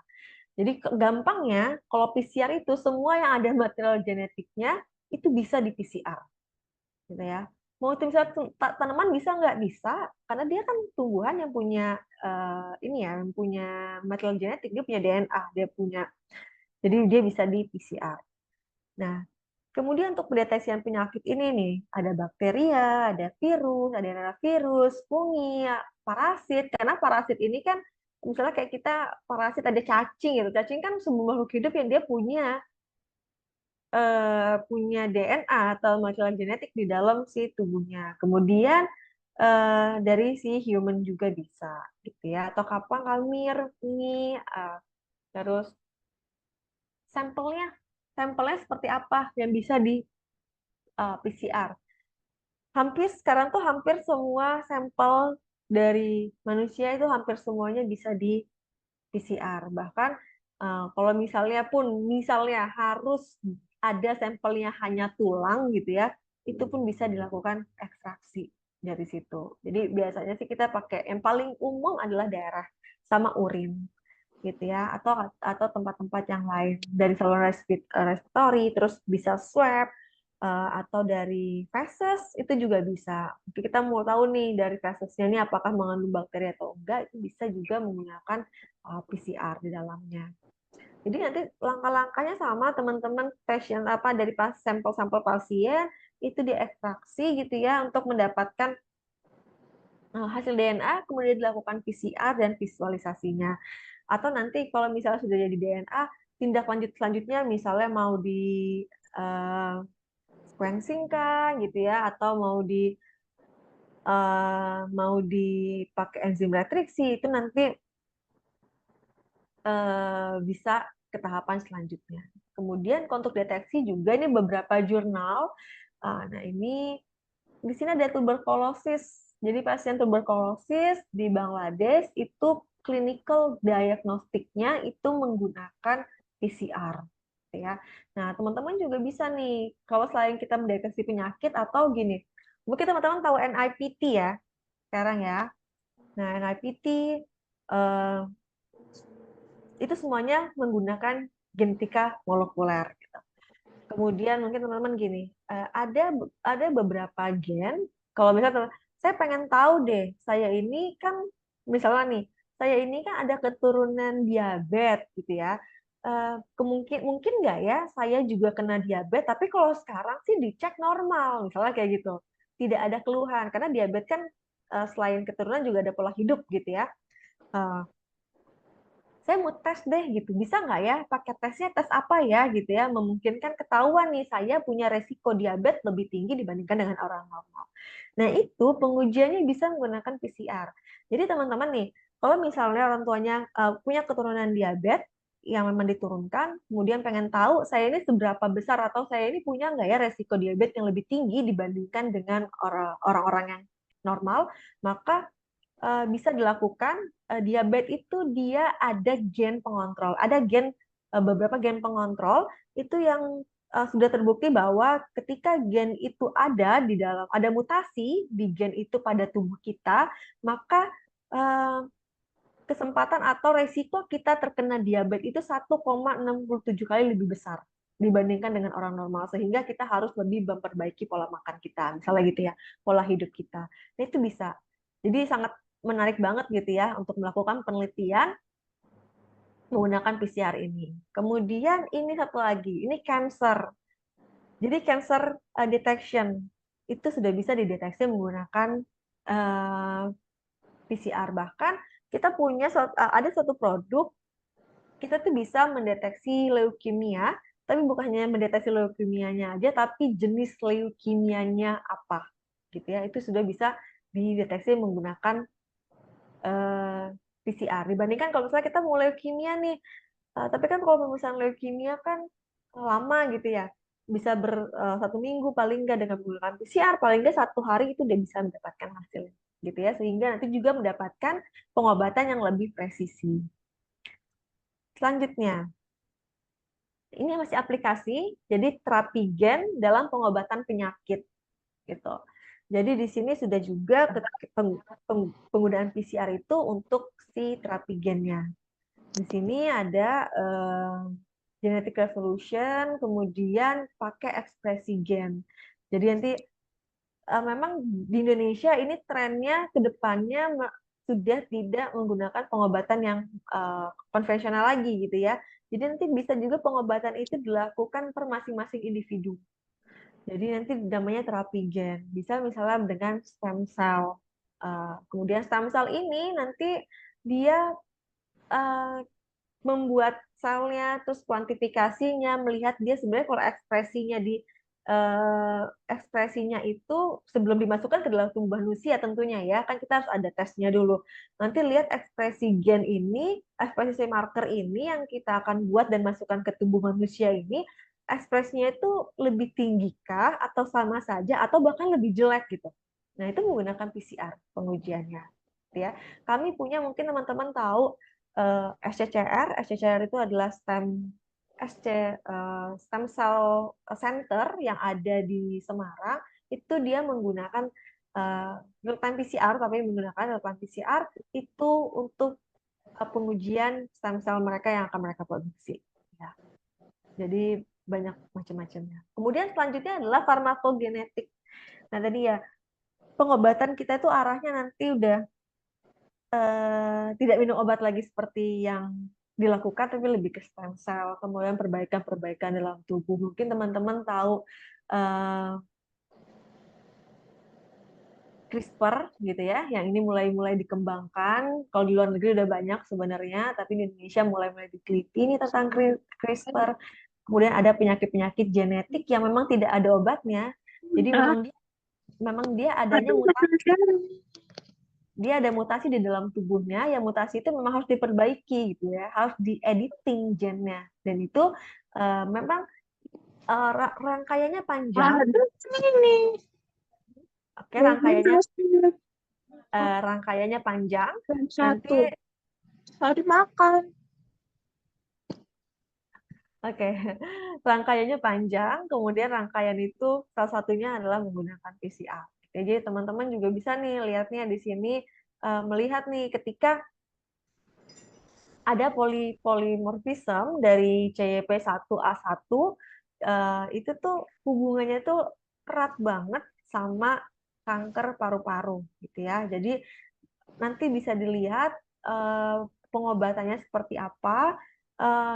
Jadi gampangnya kalau PCR itu semua yang ada material genetiknya itu bisa di PCR, gitu ya. Mau itu misalnya tanaman bisa nggak bisa, karena dia kan tumbuhan yang punya ini ya, yang punya material genetik, dia punya DNA, dia punya, jadi dia bisa di PCR. Nah, kemudian untuk pendeteksian penyakit ini nih, ada bakteria, ada virus, ada rhinovirus, fungi, parasit. Karena parasit ini kan, misalnya kayak kita parasit ada cacing gitu. Cacing kan sebuah makhluk hidup yang dia punya DNA atau material genetik di dalam si tubuhnya. Kemudian dari si human juga bisa, gitu ya. Atau kapang, kalmir, fungi, terus sampelnya, sampelnya seperti apa yang bisa di PCR. Sekarang tuh hampir semua sampel dari manusia itu hampir semuanya bisa di PCR. Bahkan kalau misalnya harus ada sampelnya hanya tulang gitu ya, itu pun bisa dilakukan ekstraksi dari situ. Jadi biasanya sih kita pakai yang paling umum adalah darah sama urin gitu ya, atau tempat-tempat yang lain dari saluran respiratory, terus bisa swab atau dari feses itu juga bisa. Kita mau tahu nih dari fesesnya ini apakah mengandung bakteri atau enggak, itu bisa juga menggunakan PCR di dalamnya. Jadi nanti langkah-langkahnya sama teman-teman, pasien apa dari sampel-sampel pasien itu diekstraksi gitu ya untuk mendapatkan hasil DNA, kemudian dilakukan PCR dan visualisasinya. Atau nanti kalau misalnya sudah jadi DNA, tindak lanjut selanjutnya misalnya mau di uh, sequencing kah gitu ya, atau mau dipakai enzim retriksi, itu nanti bisa ke tahapan selanjutnya. Kemudian untuk deteksi juga ini beberapa jurnal. Nah ini di sini ada tuberkulosis. Jadi pasien tuberkulosis di Bangladesh itu clinical diagnostiknya itu menggunakan PCR. Ya. Nah teman-teman juga bisa nih kalau selain kita mendeteksi penyakit atau gini, mungkin teman-teman tahu NIPT ya sekarang ya. Nah NIPT itu semuanya menggunakan genetika molekuler. Gitu. Kemudian mungkin teman-teman gini, ada beberapa gen. Kalau misalnya saya pengen tahu deh, saya ini kan misalnya nih, saya ini kan ada keturunan diabetes gitu ya. Mungkin nggak ya saya juga kena diabetes, tapi kalau sekarang sih dicek normal, misalnya kayak gitu. Tidak ada keluhan, karena diabetes kan selain keturunan juga ada pola hidup gitu ya. Eh, saya mau tes deh gitu, bisa nggak ya pakai tesnya tes apa ya gitu ya, memungkinkan ketahuan nih saya punya resiko diabetes lebih tinggi dibandingkan dengan orang normal. Nah itu pengujiannya bisa menggunakan PCR. Jadi teman-teman nih, kalau misalnya orang tuanya punya keturunan diabetes yang memang diturunkan, kemudian pengen tahu saya ini seberapa besar atau saya ini punya nggak ya resiko diabetes yang lebih tinggi dibandingkan dengan orang-orang yang normal, maka bisa dilakukan. Diabetes itu dia ada gen pengontrol, ada beberapa gen pengontrol itu yang sudah terbukti bahwa ketika gen itu ada di dalam, ada mutasi di gen itu pada tubuh kita, maka eh, kesempatan atau resiko kita terkena diabetes itu 1,67 kali lebih besar dibandingkan dengan orang normal, sehingga kita harus lebih memperbaiki pola makan kita, misalnya gitu ya, pola hidup kita. Nah, itu bisa. Jadi sangat menarik banget gitu ya untuk melakukan penelitian menggunakan PCR ini. Kemudian ini satu lagi, ini cancer. Jadi cancer detection itu sudah bisa dideteksi menggunakan PCR. Bahkan kita punya ada suatu produk, kita tuh bisa mendeteksi leukemia, tapi bukan hanya mendeteksi leukemianya aja, tapi jenis leukemianya apa, gitu ya. Itu sudah bisa dideteksi menggunakan PCR. Dibandingkan kalau misalnya kita mau leukemia nih, tapi kan kalau pemeriksaan leukemia kan lama gitu ya, bisa 1 minggu paling nggak dengan menggunakan PCR, paling nggak 1 hari itu udah bisa mendapatkan hasilnya. gitu ya, sehingga nanti juga mendapatkan pengobatan yang lebih presisi. Selanjutnya, ini masih aplikasi, jadi terapi gen dalam pengobatan penyakit gitu. Jadi di sini sudah juga penggunaan PCR itu untuk si terapi gennya. Di sini ada genetic resolution, kemudian pakai ekspresi gen. Jadi nanti memang di Indonesia ini trennya ke depannya sudah tidak menggunakan pengobatan yang konvensional lagi gitu ya. Jadi nanti bisa juga pengobatan itu dilakukan per masing-masing individu. Jadi nanti namanya terapi gen. Bisa misalnya dengan stem cell. Kemudian stem cell ini nanti dia membuat selnya, terus kuantifikasinya, melihat dia sebenarnya kalau ekspresinya itu sebelum dimasukkan ke dalam tubuh manusia tentunya ya, kan kita harus ada tesnya dulu. Nanti lihat ekspresi gen ini, ekspresi marker ini yang kita akan buat dan masukkan ke tubuh manusia ini, ekspresinya itu lebih tinggi kah, atau sama saja, atau bahkan lebih jelek gitu. Nah, itu menggunakan PCR pengujiannya. Ya. Kami punya, mungkin teman-teman tahu, SCCR itu adalah stem cell center yang ada di Semarang. Itu dia menggunakan real time PCR, tapi menggunakan real time PCR itu untuk pengujian stem cell mereka yang akan mereka produksi. Ya. Jadi banyak macam-macamnya. Kemudian selanjutnya adalah farmakogenetik. Nah tadi ya, pengobatan kita itu arahnya nanti udah tidak minum obat lagi seperti yang dilakukan, tapi lebih ke stem cell, kemudian perbaikan-perbaikan dalam tubuh. Mungkin teman-teman tahu CRISPR gitu ya, yang ini mulai dikembangkan. Kalau di luar negeri udah banyak sebenarnya, tapi di Indonesia mulai diteliti nih tentang CRISPR. Kemudian ada penyakit-penyakit genetik yang memang tidak ada obatnya. Jadi memang dia adanya mutasi di dalam tubuhnya, yang mutasi itu memang harus diperbaiki gitu ya, harus di-editing gennya, dan itu memang rangkaiannya panjang. Oke, rangkaiannya panjang. Nanti
hari makan.
Oke, rangkaiannya panjang, kemudian rangkaian itu salah satunya adalah menggunakan PCR. Jadi teman-teman juga bisa nih lihatnya di sini, melihat nih ketika ada polimorfisme dari CYP1A1, itu tuh hubungannya tuh erat banget sama kanker paru-paru gitu ya. Jadi nanti bisa dilihat pengobatannya seperti apa,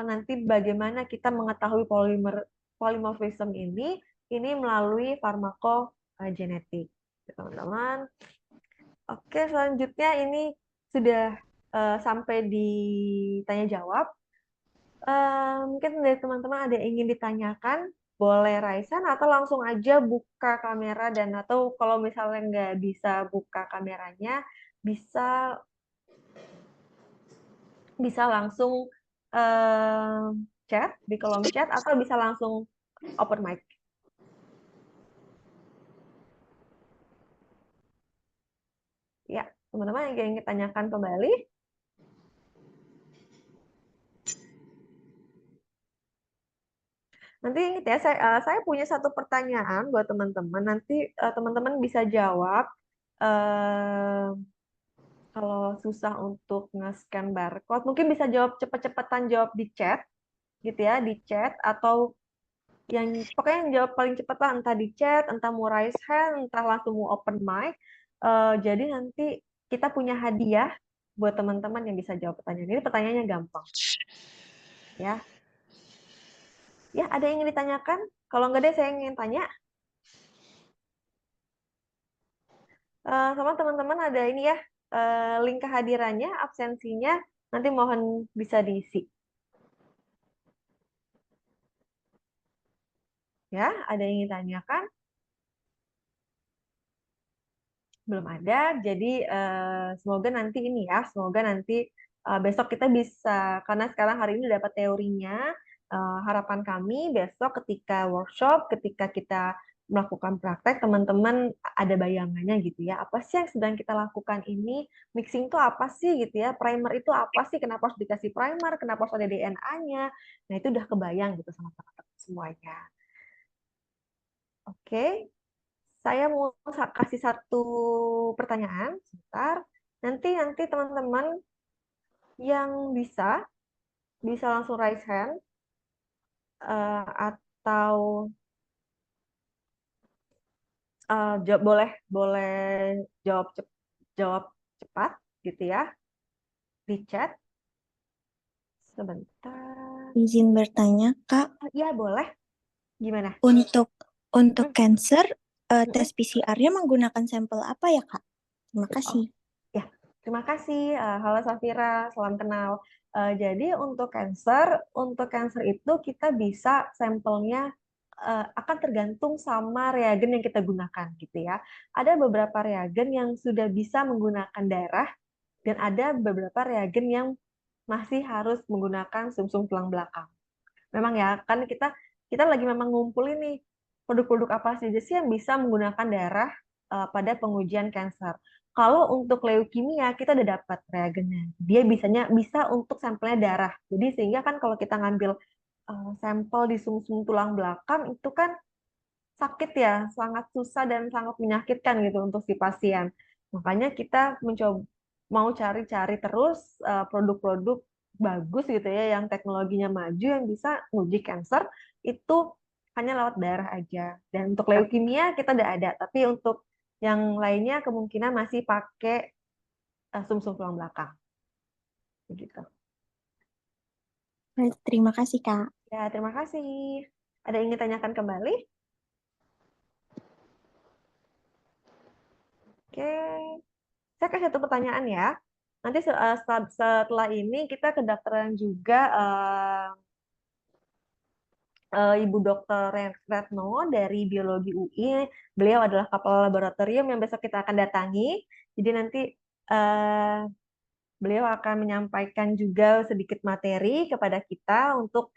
nanti bagaimana kita mengetahui polimorfisme ini melalui farmakogenetik, teman-teman. Oke, selanjutnya ini sudah sampai di tanya jawab. Mungkin dari teman-teman ada yang ingin ditanyakan, boleh Raisan, atau langsung aja buka kamera, dan atau kalau misalnya nggak bisa buka kameranya, bisa langsung chat di kolom chat, atau bisa langsung open mic. Ya, teman-teman yang ingin tanyakan kembali. Nanti ingat ya, saya punya satu pertanyaan buat teman-teman. Nanti teman-teman bisa jawab. Kalau susah untuk nge-scan barcode, mungkin bisa jawab cepet-cepetan, jawab di chat, gitu ya, di chat, atau yang pokoknya yang jawab paling cepat lah, entah di chat, entah mau raise hand, entah langsung mau open mic. Jadi nanti kita punya hadiah buat teman-teman yang bisa jawab pertanyaan ini. Pertanyaannya gampang, ya. Ya, ada yang ingin ditanyakan? Kalau nggak deh, saya ingin tanya. Sama teman-teman ada ini ya, link kehadirannya, absensinya, nanti mohon bisa diisi. Ya, ada yang ingin ditanyakan? Belum ada, jadi semoga nanti ini ya, semoga nanti besok kita bisa, karena sekarang hari ini dapat teorinya, harapan kami besok ketika workshop, ketika kita melakukan praktek, teman-teman ada bayangannya gitu ya. Apa sih yang sedang kita lakukan ini? Mixing itu apa sih gitu ya? Primer itu apa sih? Kenapa harus dikasih primer? Kenapa harus ada DNA-nya? Nah, itu udah kebayang gitu sama teman-teman semuanya. Oke, saya mau kasih satu pertanyaan sebentar. Nanti teman-teman yang bisa langsung raise hand atau boleh boleh jawab cepat gitu ya di chat sebentar.
Izin bertanya, Kak,
Ya boleh. Gimana?
untuk
Mm-mm.
cancer,
Mm-mm.
tes PCR-nya menggunakan sampel apa ya, Kak? Terima
Oh
kasih.
ya, terima kasih. Halo Safira, salam kenal. Jadi untuk cancer itu kita bisa sampelnya akan tergantung sama reagen yang kita gunakan gitu ya. Ada beberapa reagen yang sudah bisa menggunakan darah dan ada beberapa reagen yang masih harus menggunakan sumsum tulang belakang. Memang ya, kan kita lagi memang ngumpulin nih produk-produk apa saja sih yang bisa menggunakan darah pada pengujian kanker. Kalau untuk leukemia kita udah dapat reagennya. Dia bisa untuk sampelnya darah. Jadi sehingga kan kalau kita ngambil sampel di sumsum tulang belakang itu kan sakit ya, sangat susah dan sangat menyakitkan gitu untuk si pasien. Makanya kita mau cari-cari terus produk-produk bagus gitu ya, yang teknologinya maju yang bisa nguji cancer itu hanya lewat darah aja. Dan untuk leukemia kita udah ada, tapi untuk yang lainnya kemungkinan masih pakai sumsum tulang belakang. Begitu.
Baik, terima kasih, Kak.
Ya, terima kasih. Ada yang ingin tanyakan kembali? Oke. Saya kasih satu pertanyaan ya. Nanti setelah ini kita kedokteran juga Ibu Dokter Retno dari Biologi UI. Beliau adalah kepala laboratorium yang besok kita akan datangi. Jadi nanti eh, beliau akan menyampaikan juga sedikit materi kepada kita untuk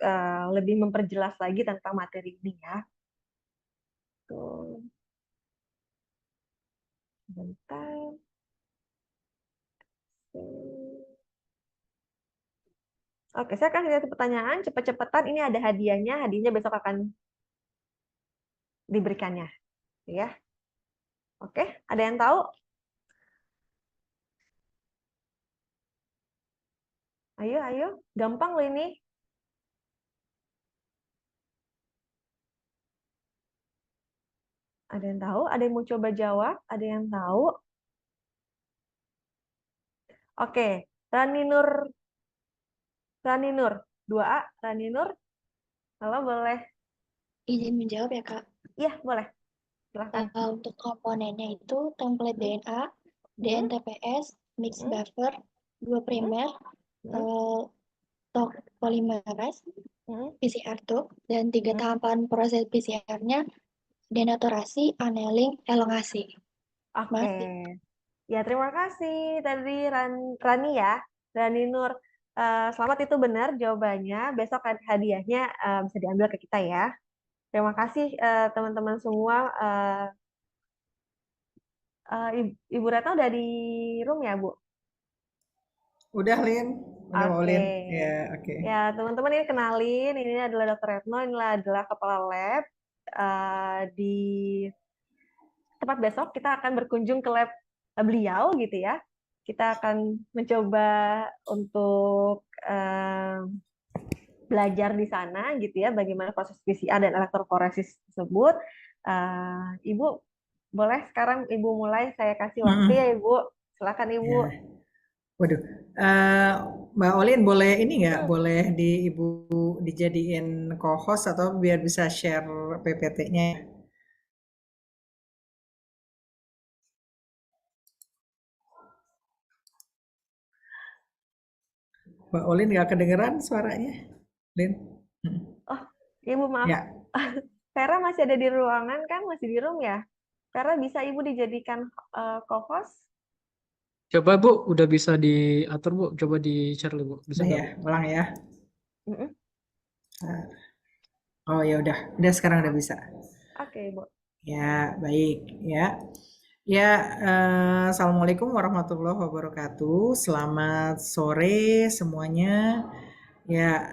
lebih memperjelas lagi tentang materi ini ya. Tuh, bentar. Oke, saya akan lihat pertanyaan cepat-cepatan. Ini ada hadiahnya. Hadiahnya besok akan diberikannya, ya. Oke, ada yang tahu? Ayo, ayo. Gampang loh ini. Ada yang tahu? Ada yang mau coba jawab? Ada yang tahu? Oke, Rani Nur, Rani Nur, 2A, Rani Nur. Halo, boleh?
Izin menjawab ya, Kak.
Iya, boleh. Silahkan.
Untuk komponennya itu template DNA, DNTPS, mix
Hmm,
buffer, 2
hmm,
primer,
hmm,
TOC polymerase,
hmm,
PCR tube, dan 3
hmm.
tahapan proses PCR-nya denaturasi, annealing, elongasi.
Oke.
Maaf.
Ya, terima kasih tadi Rani ya. Rani Nur. Selamat, itu benar jawabannya. Besok hadiahnya bisa diambil ke kita ya. Terima kasih teman-teman semua. Ibu Retno udah di room ya, Bu?
Udah, Lin. Udah mau,
Oke.
Lin. Ya, oke.
Ya, teman-teman ini kenalin, ini adalah Dr. Retno, inilah adalah kepala lab. Di tempat besok kita akan berkunjung ke lab beliau gitu ya. Kita akan mencoba untuk belajar di sana gitu ya, bagaimana proses PCR dan elektroforesis tersebut. Ibu, boleh sekarang Ibu mulai, saya kasih waktu ya Ibu. Silakan Ibu.
Ya. Waduh. Mbak Olin boleh ini nggak?
Hmm.
Boleh Ibu dijadiin co-host atau biar bisa share PPT-nya? Mbak Olin nggak kedengeran suaranya? Lin?
Oh, Ibu maaf.
Ya.
Vera masih ada di ruangan kan? Masih di room ya? Vera bisa Ibu dijadikan co-host?
Coba Bu, udah bisa diatur Bu, coba di share Bu, bisa
Udah
nggak
ya,
Bu?
ulang ya.
Mm-mm.
Oh ya udah sekarang udah bisa.
Oke, Ibu.
Ya, baik ya. Ya, Assalamualaikum warahmatullahi wabarakatuh. Selamat sore semuanya. Ya,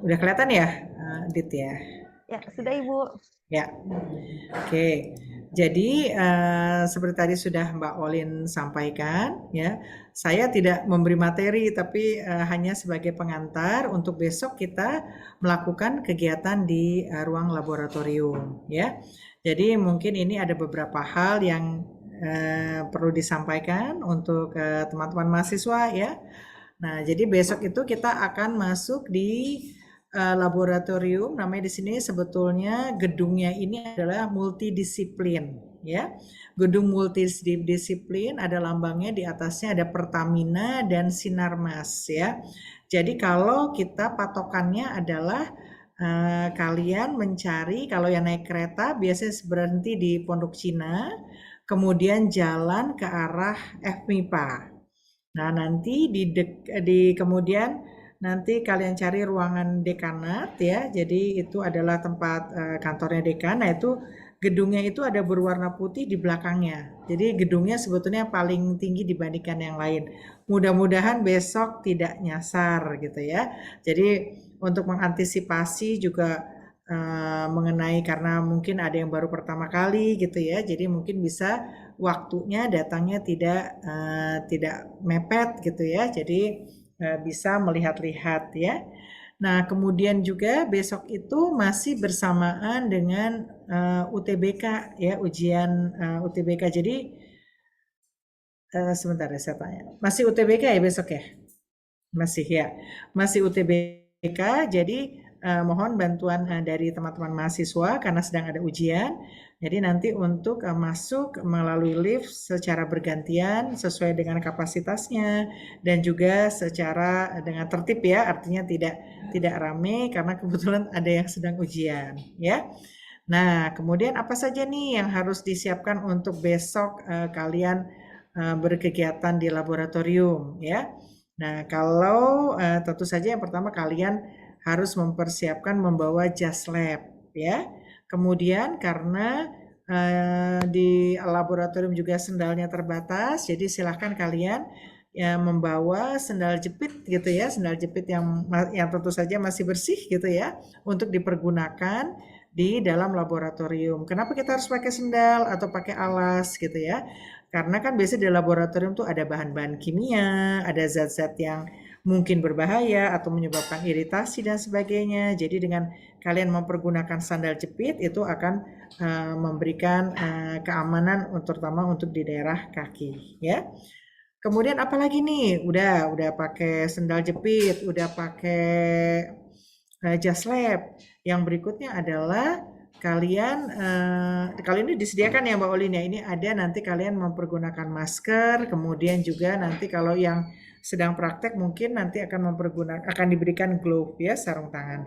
udah kelihatan ya, Dit ya?
Ya, sudah Ibu.
Ya, oke. Jadi seperti tadi sudah Mbak Olin sampaikan, ya, saya tidak memberi materi, tapi hanya sebagai pengantar untuk besok kita melakukan kegiatan di ruang laboratorium, ya. Jadi mungkin ini ada beberapa hal yang perlu disampaikan untuk teman-teman mahasiswa, ya. Nah, jadi besok itu kita akan masuk di laboratorium. Namanya di sini sebetulnya gedungnya ini adalah multidisiplin, ya. Gedung multidisiplin, ada lambangnya di atasnya, ada Pertamina dan Sinarmas, ya. Jadi kalau kita patokannya adalah kalian mencari, kalau yang naik kereta biasanya berhenti di Pondok Cina, kemudian jalan ke arah FMIPA. Nah, nanti kemudian nanti kalian cari ruangan dekanat, ya. Jadi itu adalah tempat kantornya dekan. Nah, itu gedungnya itu ada berwarna putih di belakangnya. Jadi gedungnya sebetulnya paling tinggi dibandingkan yang lain. Mudah-mudahan besok tidak nyasar gitu ya. Jadi untuk mengantisipasi juga mengenai, karena mungkin ada yang baru pertama kali gitu ya. Jadi mungkin bisa waktunya datangnya tidak mepet gitu ya. Jadi bisa melihat-lihat ya. Nah, kemudian juga besok itu masih bersamaan dengan UTBK ya, ujian UTBK. Jadi sebentar ya saya tanya. Masih UTBK ya besok ya? Masih ya. Masih UTBK. Jadi mohon bantuan dari teman-teman mahasiswa karena sedang ada ujian. Jadi nanti untuk masuk melalui lift secara bergantian sesuai dengan kapasitasnya dan juga secara dengan tertib ya, artinya tidak rame karena kebetulan ada yang sedang ujian ya. Nah, kemudian apa saja nih yang harus disiapkan untuk besok kalian berkegiatan di laboratorium ya. Nah, kalau tentu saja yang pertama kalian harus mempersiapkan membawa jas lab ya. Kemudian karena di laboratorium juga sendalnya terbatas, jadi silahkan kalian ya membawa sendal jepit gitu ya, sendal jepit yang tentu saja masih bersih gitu ya, untuk dipergunakan di dalam laboratorium. Kenapa kita harus pakai sendal atau pakai alas gitu ya? Karena kan biasanya di laboratorium tuh ada bahan-bahan kimia, ada zat-zat yang mungkin berbahaya atau menyebabkan iritasi dan sebagainya. Jadi dengan kalian mempergunakan sandal jepit itu akan memberikan keamanan terutama untuk di daerah kaki ya. Kemudian apalagi nih? Udah pakai sandal jepit, udah pakai jas lab. Yang berikutnya adalah kalian kali ini disediakan ya Mbak Olin ya, ini ada nanti kalian mempergunakan masker, kemudian juga nanti kalau yang sedang praktek mungkin nanti akan diberikan glove ya, sarung tangan.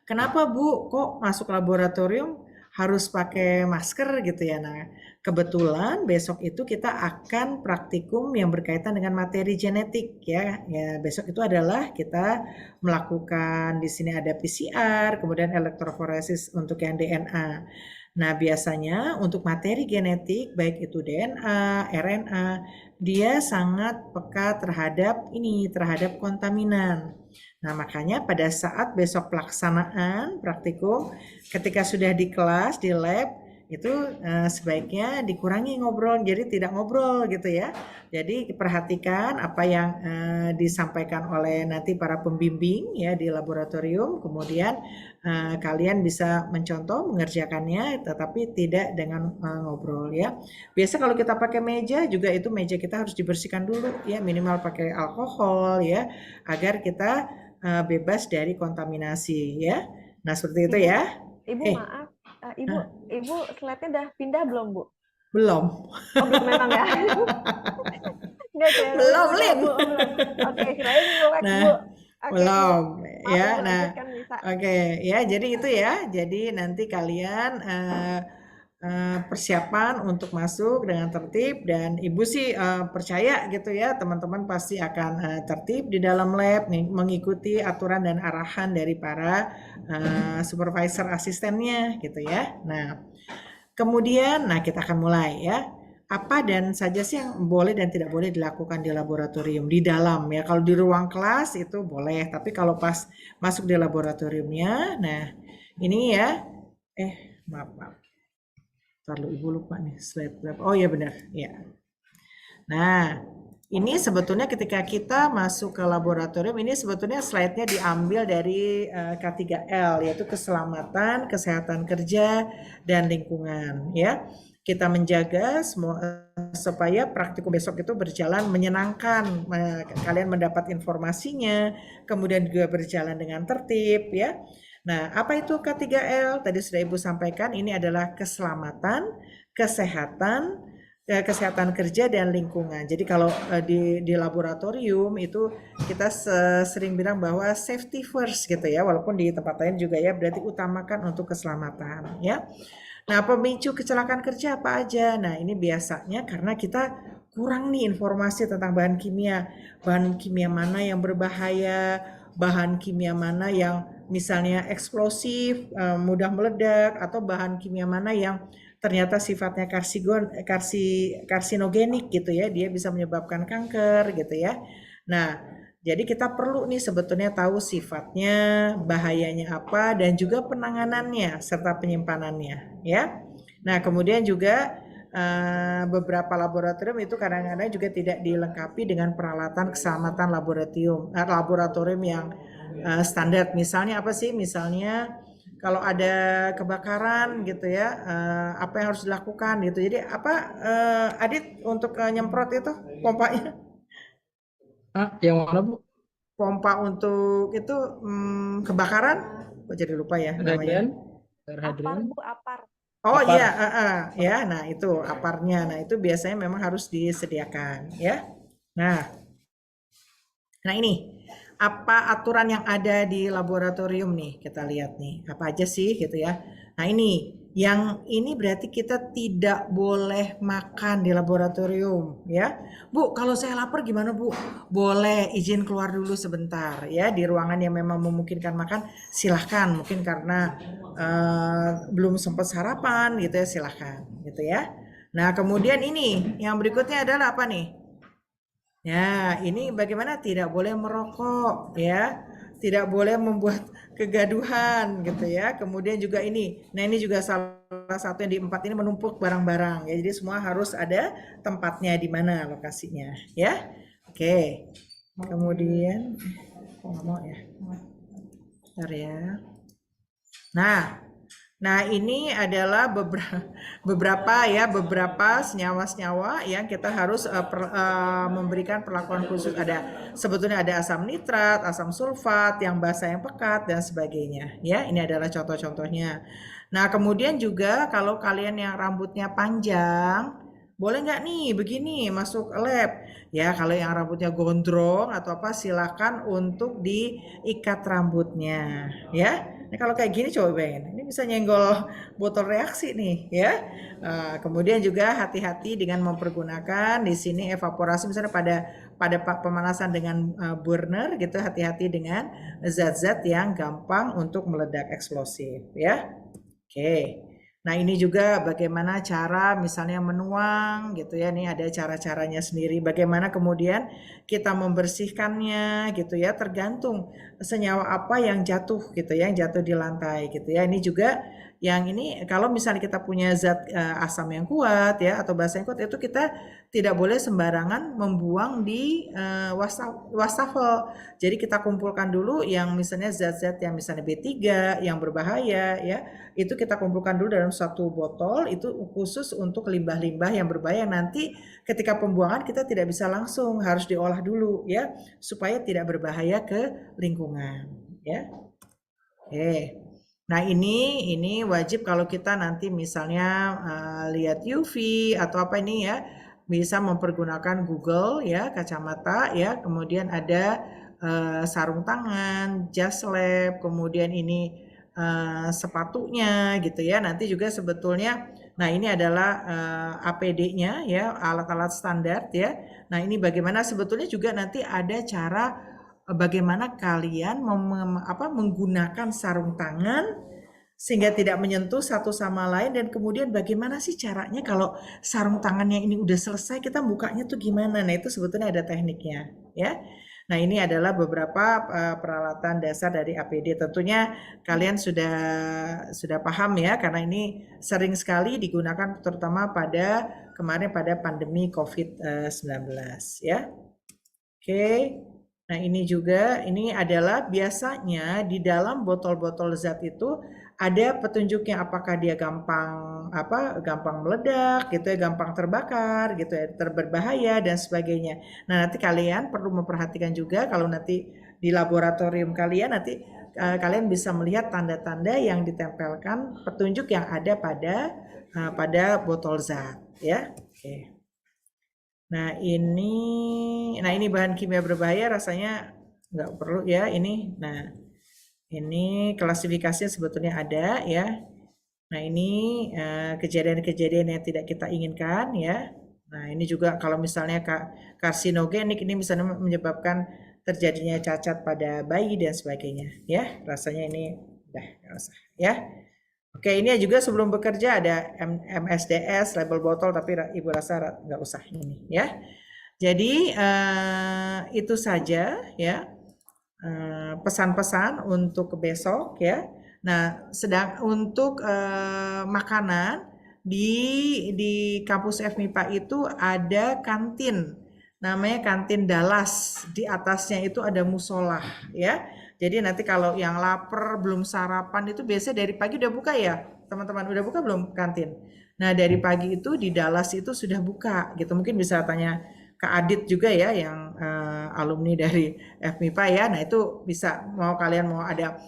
Kenapa Bu kok masuk laboratorium harus pakai masker gitu ya? Nah, kebetulan besok itu kita akan praktikum yang berkaitan dengan materi genetik ya. Ya, besok itu adalah kita melakukan, di sini ada PCR, kemudian elektroforesis untuk yang DNA. Nah, biasanya untuk materi genetik baik itu DNA, RNA, dia sangat peka terhadap kontaminan. Nah, makanya pada saat besok pelaksanaan praktikum, ketika sudah di kelas, di lab, itu sebaiknya dikurangi ngobrol, jadi tidak ngobrol gitu ya. Jadi perhatikan apa yang disampaikan oleh nanti para pembimbing ya di laboratorium, kemudian kalian bisa mencontoh, mengerjakannya, tetapi tidak dengan ngobrol ya. Biasa kalau kita pakai meja juga itu meja kita harus dibersihkan dulu ya, minimal pakai alkohol ya, agar kita bebas dari kontaminasi ya. Nah, seperti itu ya.
Ibu maaf, Ibu slide-nya udah pindah belum, Bu?
Belum.
Oh, belum memang ya. Enggak,
Belum, Lin.
Oke, kirain melek,
Nah,
Bu.
belum ya.
Ibu,
Nah,
lanjutkan bisa.
oke ya. Jadi itu ya. Jadi nanti kalian persiapan untuk masuk dengan tertib, dan Ibu sih percaya gitu ya, teman-teman pasti akan tertib di dalam lab, mengikuti aturan dan arahan dari para supervisor asistennya gitu ya. Nah, kemudian kita akan mulai ya. Apa dan saja sih yang boleh dan tidak boleh dilakukan di laboratorium di dalam ya. Kalau di ruang kelas itu boleh, tapi kalau pas masuk di laboratoriumnya, nah ini ya, maaf. Lalu Ibu lupa nih slide. Oh iya benar, ya. Nah, ini sebetulnya ketika kita masuk ke laboratorium, ini sebetulnya slide-nya diambil dari K3L, yaitu keselamatan, kesehatan kerja, dan lingkungan. Ya, kita menjaga supaya praktikum besok itu berjalan menyenangkan, kalian mendapat informasinya, kemudian juga berjalan dengan tertib, ya. Nah, apa itu K3L? Tadi sudah Ibu sampaikan, ini adalah keselamatan, kesehatan kerja dan lingkungan. Jadi kalau di laboratorium itu kita sering bilang bahwa safety first gitu ya, walaupun di tempat lain juga ya, berarti utamakan untuk keselamatan ya. Nah, pemicu kecelakaan kerja apa aja? Nah, ini biasanya karena kita kurang nih informasi tentang bahan kimia mana yang berbahaya, bahan kimia mana yang misalnya eksplosif, mudah meledak, atau bahan kimia mana yang ternyata sifatnya karsinogenik gitu ya, dia bisa menyebabkan kanker gitu ya. Nah, jadi kita perlu nih sebetulnya tahu sifatnya, bahayanya apa, dan juga penanganannya serta penyimpanannya ya. Nah, kemudian juga beberapa laboratorium itu kadang-kadang juga tidak dilengkapi dengan peralatan keselamatan laboratorium yang standar. Misalnya apa sih? Misalnya kalau ada kebakaran gitu ya, apa yang harus dilakukan gitu. Jadi apa Adit untuk nyemprot itu pompanya?
Yang mana Bu?
Pompa untuk itu kebakaran? Kok jadi lupa ya namanya?
Apar Bu, apar.
Oh iya, ya. Nah itu aparnya. Nah itu biasanya memang harus disediakan ya. Nah ini apa aturan yang ada di laboratorium nih, kita lihat nih apa aja sih gitu ya. Nah yang ini berarti kita tidak boleh makan di laboratorium ya. Bu, kalau saya lapar gimana Bu? Boleh izin keluar dulu sebentar ya, di ruangan yang memang memungkinkan makan silahkan, mungkin karena belum sempat sarapan gitu ya, silahkan gitu ya. Nah kemudian ini yang berikutnya adalah apa nih? Ya, ini bagaimana tidak boleh merokok ya, tidak boleh membuat kegaduhan gitu ya. Kemudian juga ini juga salah satu yang di 4 ini menumpuk barang-barang ya. Jadi semua harus ada tempatnya di mana lokasinya ya. Oke. Kemudian kok nggak mau ya? Bentar ya. Nah ini adalah beberapa senyawa-senyawa yang kita harus memberikan perlakuan khusus. Sebetulnya ada asam nitrat, asam sulfat, yang basa yang pekat, dan sebagainya. Ya, ini adalah contoh-contohnya. Nah, kemudian juga kalau kalian yang rambutnya panjang, boleh nggak nih begini masuk lab? Ya, kalau yang rambutnya gondrong atau apa, silakan untuk diikat rambutnya. Ya. Nah, kalau kayak gini coba bayangin, ini bisa nyenggol botol reaksi nih ya. Kemudian juga hati-hati dengan mempergunakan di sini evaporasi, misalnya pada pemanasan dengan burner gitu, hati-hati dengan zat-zat yang gampang untuk meledak eksplosif ya. Oke. Nah ini juga bagaimana cara misalnya menuang gitu ya, ini ada cara-caranya sendiri, bagaimana kemudian kita membersihkannya gitu ya, tergantung senyawa apa yang jatuh gitu ya, yang jatuh di lantai gitu ya. Ini juga yang ini kalau misalnya kita punya zat asam yang kuat ya, atau basa yang kuat, itu kita tidak boleh sembarangan membuang di wastafel. Jadi kita kumpulkan dulu yang misalnya zat-zat yang misalnya B3 yang berbahaya ya, itu kita kumpulkan dulu dalam satu botol, itu khusus untuk limbah-limbah yang berbahaya. Nanti ketika pembuangan kita tidak bisa langsung, harus diolah dulu ya, supaya tidak berbahaya ke lingkungan ya. Oke. Nah ini wajib kalau kita nanti misalnya lihat UV atau apa ini ya, bisa mempergunakan Google ya, kacamata ya, kemudian ada sarung tangan, jas lab, kemudian ini sepatunya gitu ya. Nanti juga sebetulnya Nah, ini adalah APD-nya ya, alat-alat standar ya. Nah, ini bagaimana sebetulnya juga nanti ada cara bagaimana kalian menggunakan sarung tangan sehingga tidak menyentuh satu sama lain, dan kemudian bagaimana sih caranya kalau sarung tangannya ini udah selesai kita bukanya tuh gimana. Nah, itu sebetulnya ada tekniknya ya. Nah, ini adalah beberapa peralatan dasar dari APD. Tentunya kalian sudah paham ya, karena ini sering sekali digunakan terutama kemarin pada pandemi COVID-19 ya. Oke. Nah, ini adalah biasanya di dalam botol-botol zat itu ada petunjuknya, apakah dia gampang meledak gitu ya, gampang terbakar gitu ya, berbahaya dan sebagainya. Nah, nanti kalian perlu memperhatikan juga kalau nanti di laboratorium kalian nanti kalian bisa melihat tanda-tanda yang ditempelkan petunjuk yang ada pada botol zat ya. Oke. Nah, ini bahan kimia berbahaya, rasanya nggak perlu ya ini. Nah, ini klasifikasinya sebetulnya ada ya. Nah, ini kejadian-kejadian yang tidak kita inginkan ya. Nah, ini juga kalau misalnya karsinogenik, ini misalnya menyebabkan terjadinya cacat pada bayi dan sebagainya ya. Rasanya ini udah nggak usah ya. Oke, ini juga sebelum bekerja ada MSDS, label botol, tapi Ibu rasa nggak usah ini ya. Jadi itu saja ya pesan-pesan untuk besok ya. Nah, sedang untuk makanan di kampus FMIPA itu ada kantin, namanya kantin Dallas. Di atasnya itu ada musola ya. Jadi nanti kalau yang lapar belum sarapan itu biasanya dari pagi udah buka ya, teman-teman, udah buka belum kantin? Nah, dari pagi itu di Dallas itu sudah buka gitu. Mungkin bisa tanya Kak Adit juga ya, yang alumni dari FMIPA ya. Nah, itu bisa, kalian mau ada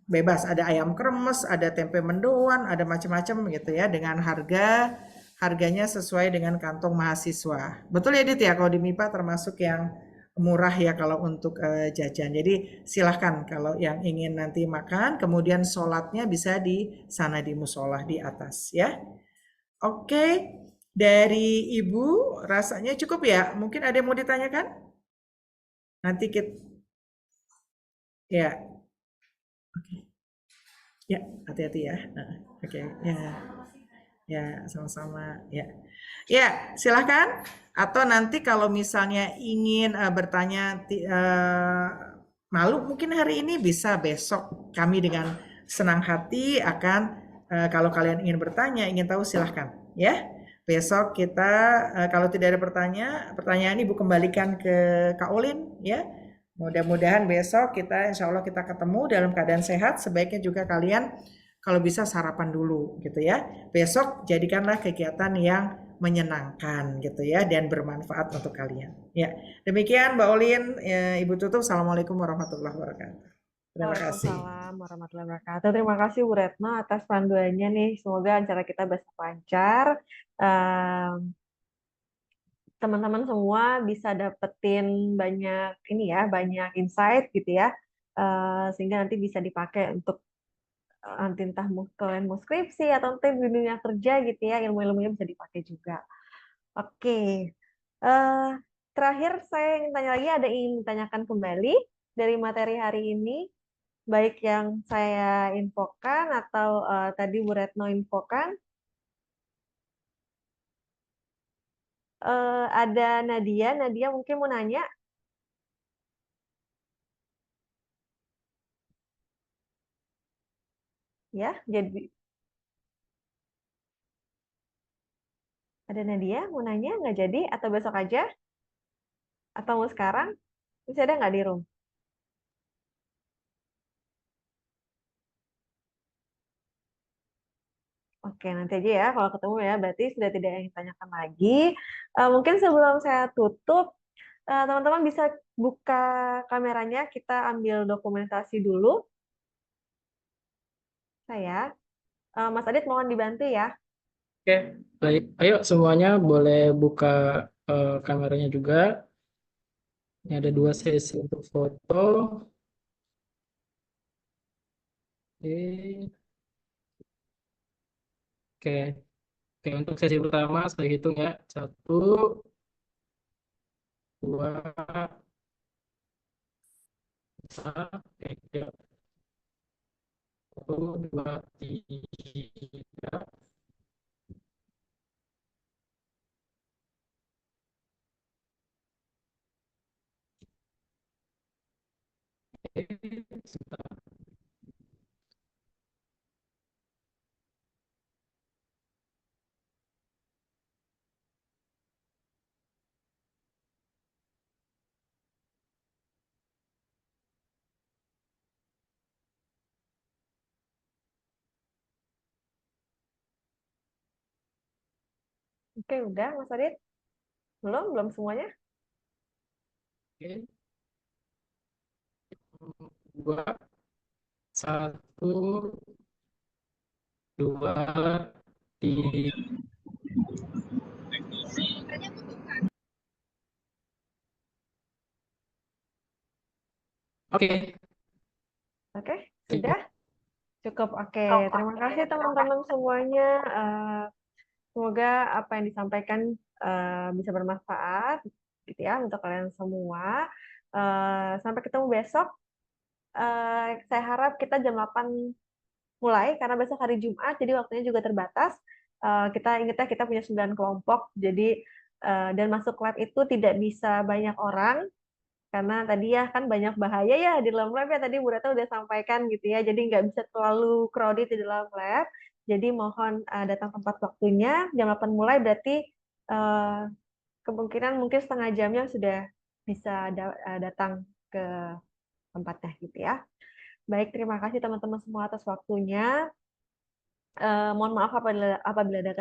bebas, ada ayam kremes, ada tempe mendoan, ada macam-macam gitu ya, dengan harganya sesuai dengan kantong mahasiswa. Betul ya Dit ya, kalau di MIPA termasuk yang murah ya kalau untuk jajan. Jadi silahkan kalau yang ingin nanti makan, kemudian sholatnya bisa di sana di musola di atas ya. Oke, dari Ibu rasanya cukup ya? Mungkin ada yang mau ditanyakan? Nanti kita, ya, oke, ya, hati-hati ya. Oke, ya, ya, sama-sama, ya. Ya, silahkan. Atau nanti kalau misalnya ingin bertanya malu mungkin hari ini, bisa besok kami dengan senang hati akan kalau kalian ingin bertanya, ingin tahu, silahkan ya. Besok kita kalau tidak ada pertanyaan Ibu kembalikan ke Kak Olin ya. Mudah-mudahan besok insya Allah kita ketemu dalam keadaan sehat. Sebaiknya juga kalian kalau bisa sarapan dulu gitu ya. Besok jadikanlah kegiatan yang menyenangkan gitu ya dan bermanfaat untuk kalian. Ya, demikian Mbak Olin, Ibu tutup. Assalamualaikum warahmatullahi wabarakatuh. Terima kasih.
Waalaikumsalam warahmatullahi wabarakatuh. Terima kasih Bu Retno atas panduannya nih. Semoga acara kita bisa lancar. Teman-teman semua bisa dapetin banyak banyak insight gitu ya. Sehingga nanti bisa dipakai untuk nanti entah kalian mau skripsi atau nanti di dunia kerja gitu ya, ilmu-ilmunya bisa dipakai juga. Oke. Terakhir saya ingin tanya lagi, ada ingin ditanyakan kembali dari materi hari ini, baik yang saya infokan atau tadi Bu Retno infokan. Ada Nadia mungkin mau nanya. Ya, jadi ada Nadia mau nanya, nggak jadi atau besok aja? Atau mau sekarang? Bisa ada nggak di room? Oke, nanti aja ya kalau ketemu ya. Berarti sudah tidak yang ditanyakan lagi. Mungkin sebelum saya tutup, teman-teman bisa buka kameranya. Kita ambil dokumentasi dulu. Mas Adit mohon dibantu ya.
Oke, baik. Ayo semuanya boleh buka kameranya juga. Ini ada 2 sesi untuk foto. Oke. Oke. Oke, untuk sesi pertama saya hitung ya. 1, 2, 3, 1, 2, 3. Oke, sebentar.
Oke, udah Mas Adit? Belum semuanya?
Oke, 2, 1, 2, 3. Oke,
Oke, sudah? Cukup. Oke, terima kasih teman-teman semuanya. Semoga apa yang disampaikan bisa bermanfaat gitu ya untuk kalian semua. Sampai ketemu besok. Saya harap kita jam 8 mulai karena besok hari Jumat jadi waktunya juga terbatas. Kita ingat ya kita punya 9 kelompok. Jadi dan masuk lab itu tidak bisa banyak orang karena tadi ya kan banyak bahaya ya di dalam lab ya tadi Bu Reta udah sampaikan gitu ya. Jadi nggak bisa terlalu crowded di dalam lab. Jadi mohon datang tepat waktunya. Jam 8 mulai berarti kemungkinan mungkin setengah jamnya sudah bisa datang ke tempatnya gitu ya. Baik, terima kasih teman-teman semua atas waktunya. Mohon maaf apabila ada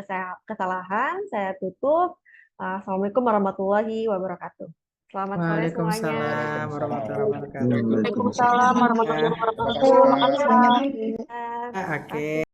kesalahan. Saya tutup. Assalamualaikum warahmatullahi wabarakatuh. Selamat sore semuanya.
Waalaikumsalam warahmatullahi wabarakatuh.
Waalaikumsalam warahmatullahi wabarakatuh. Makasih banyak.
Ya.
Oke.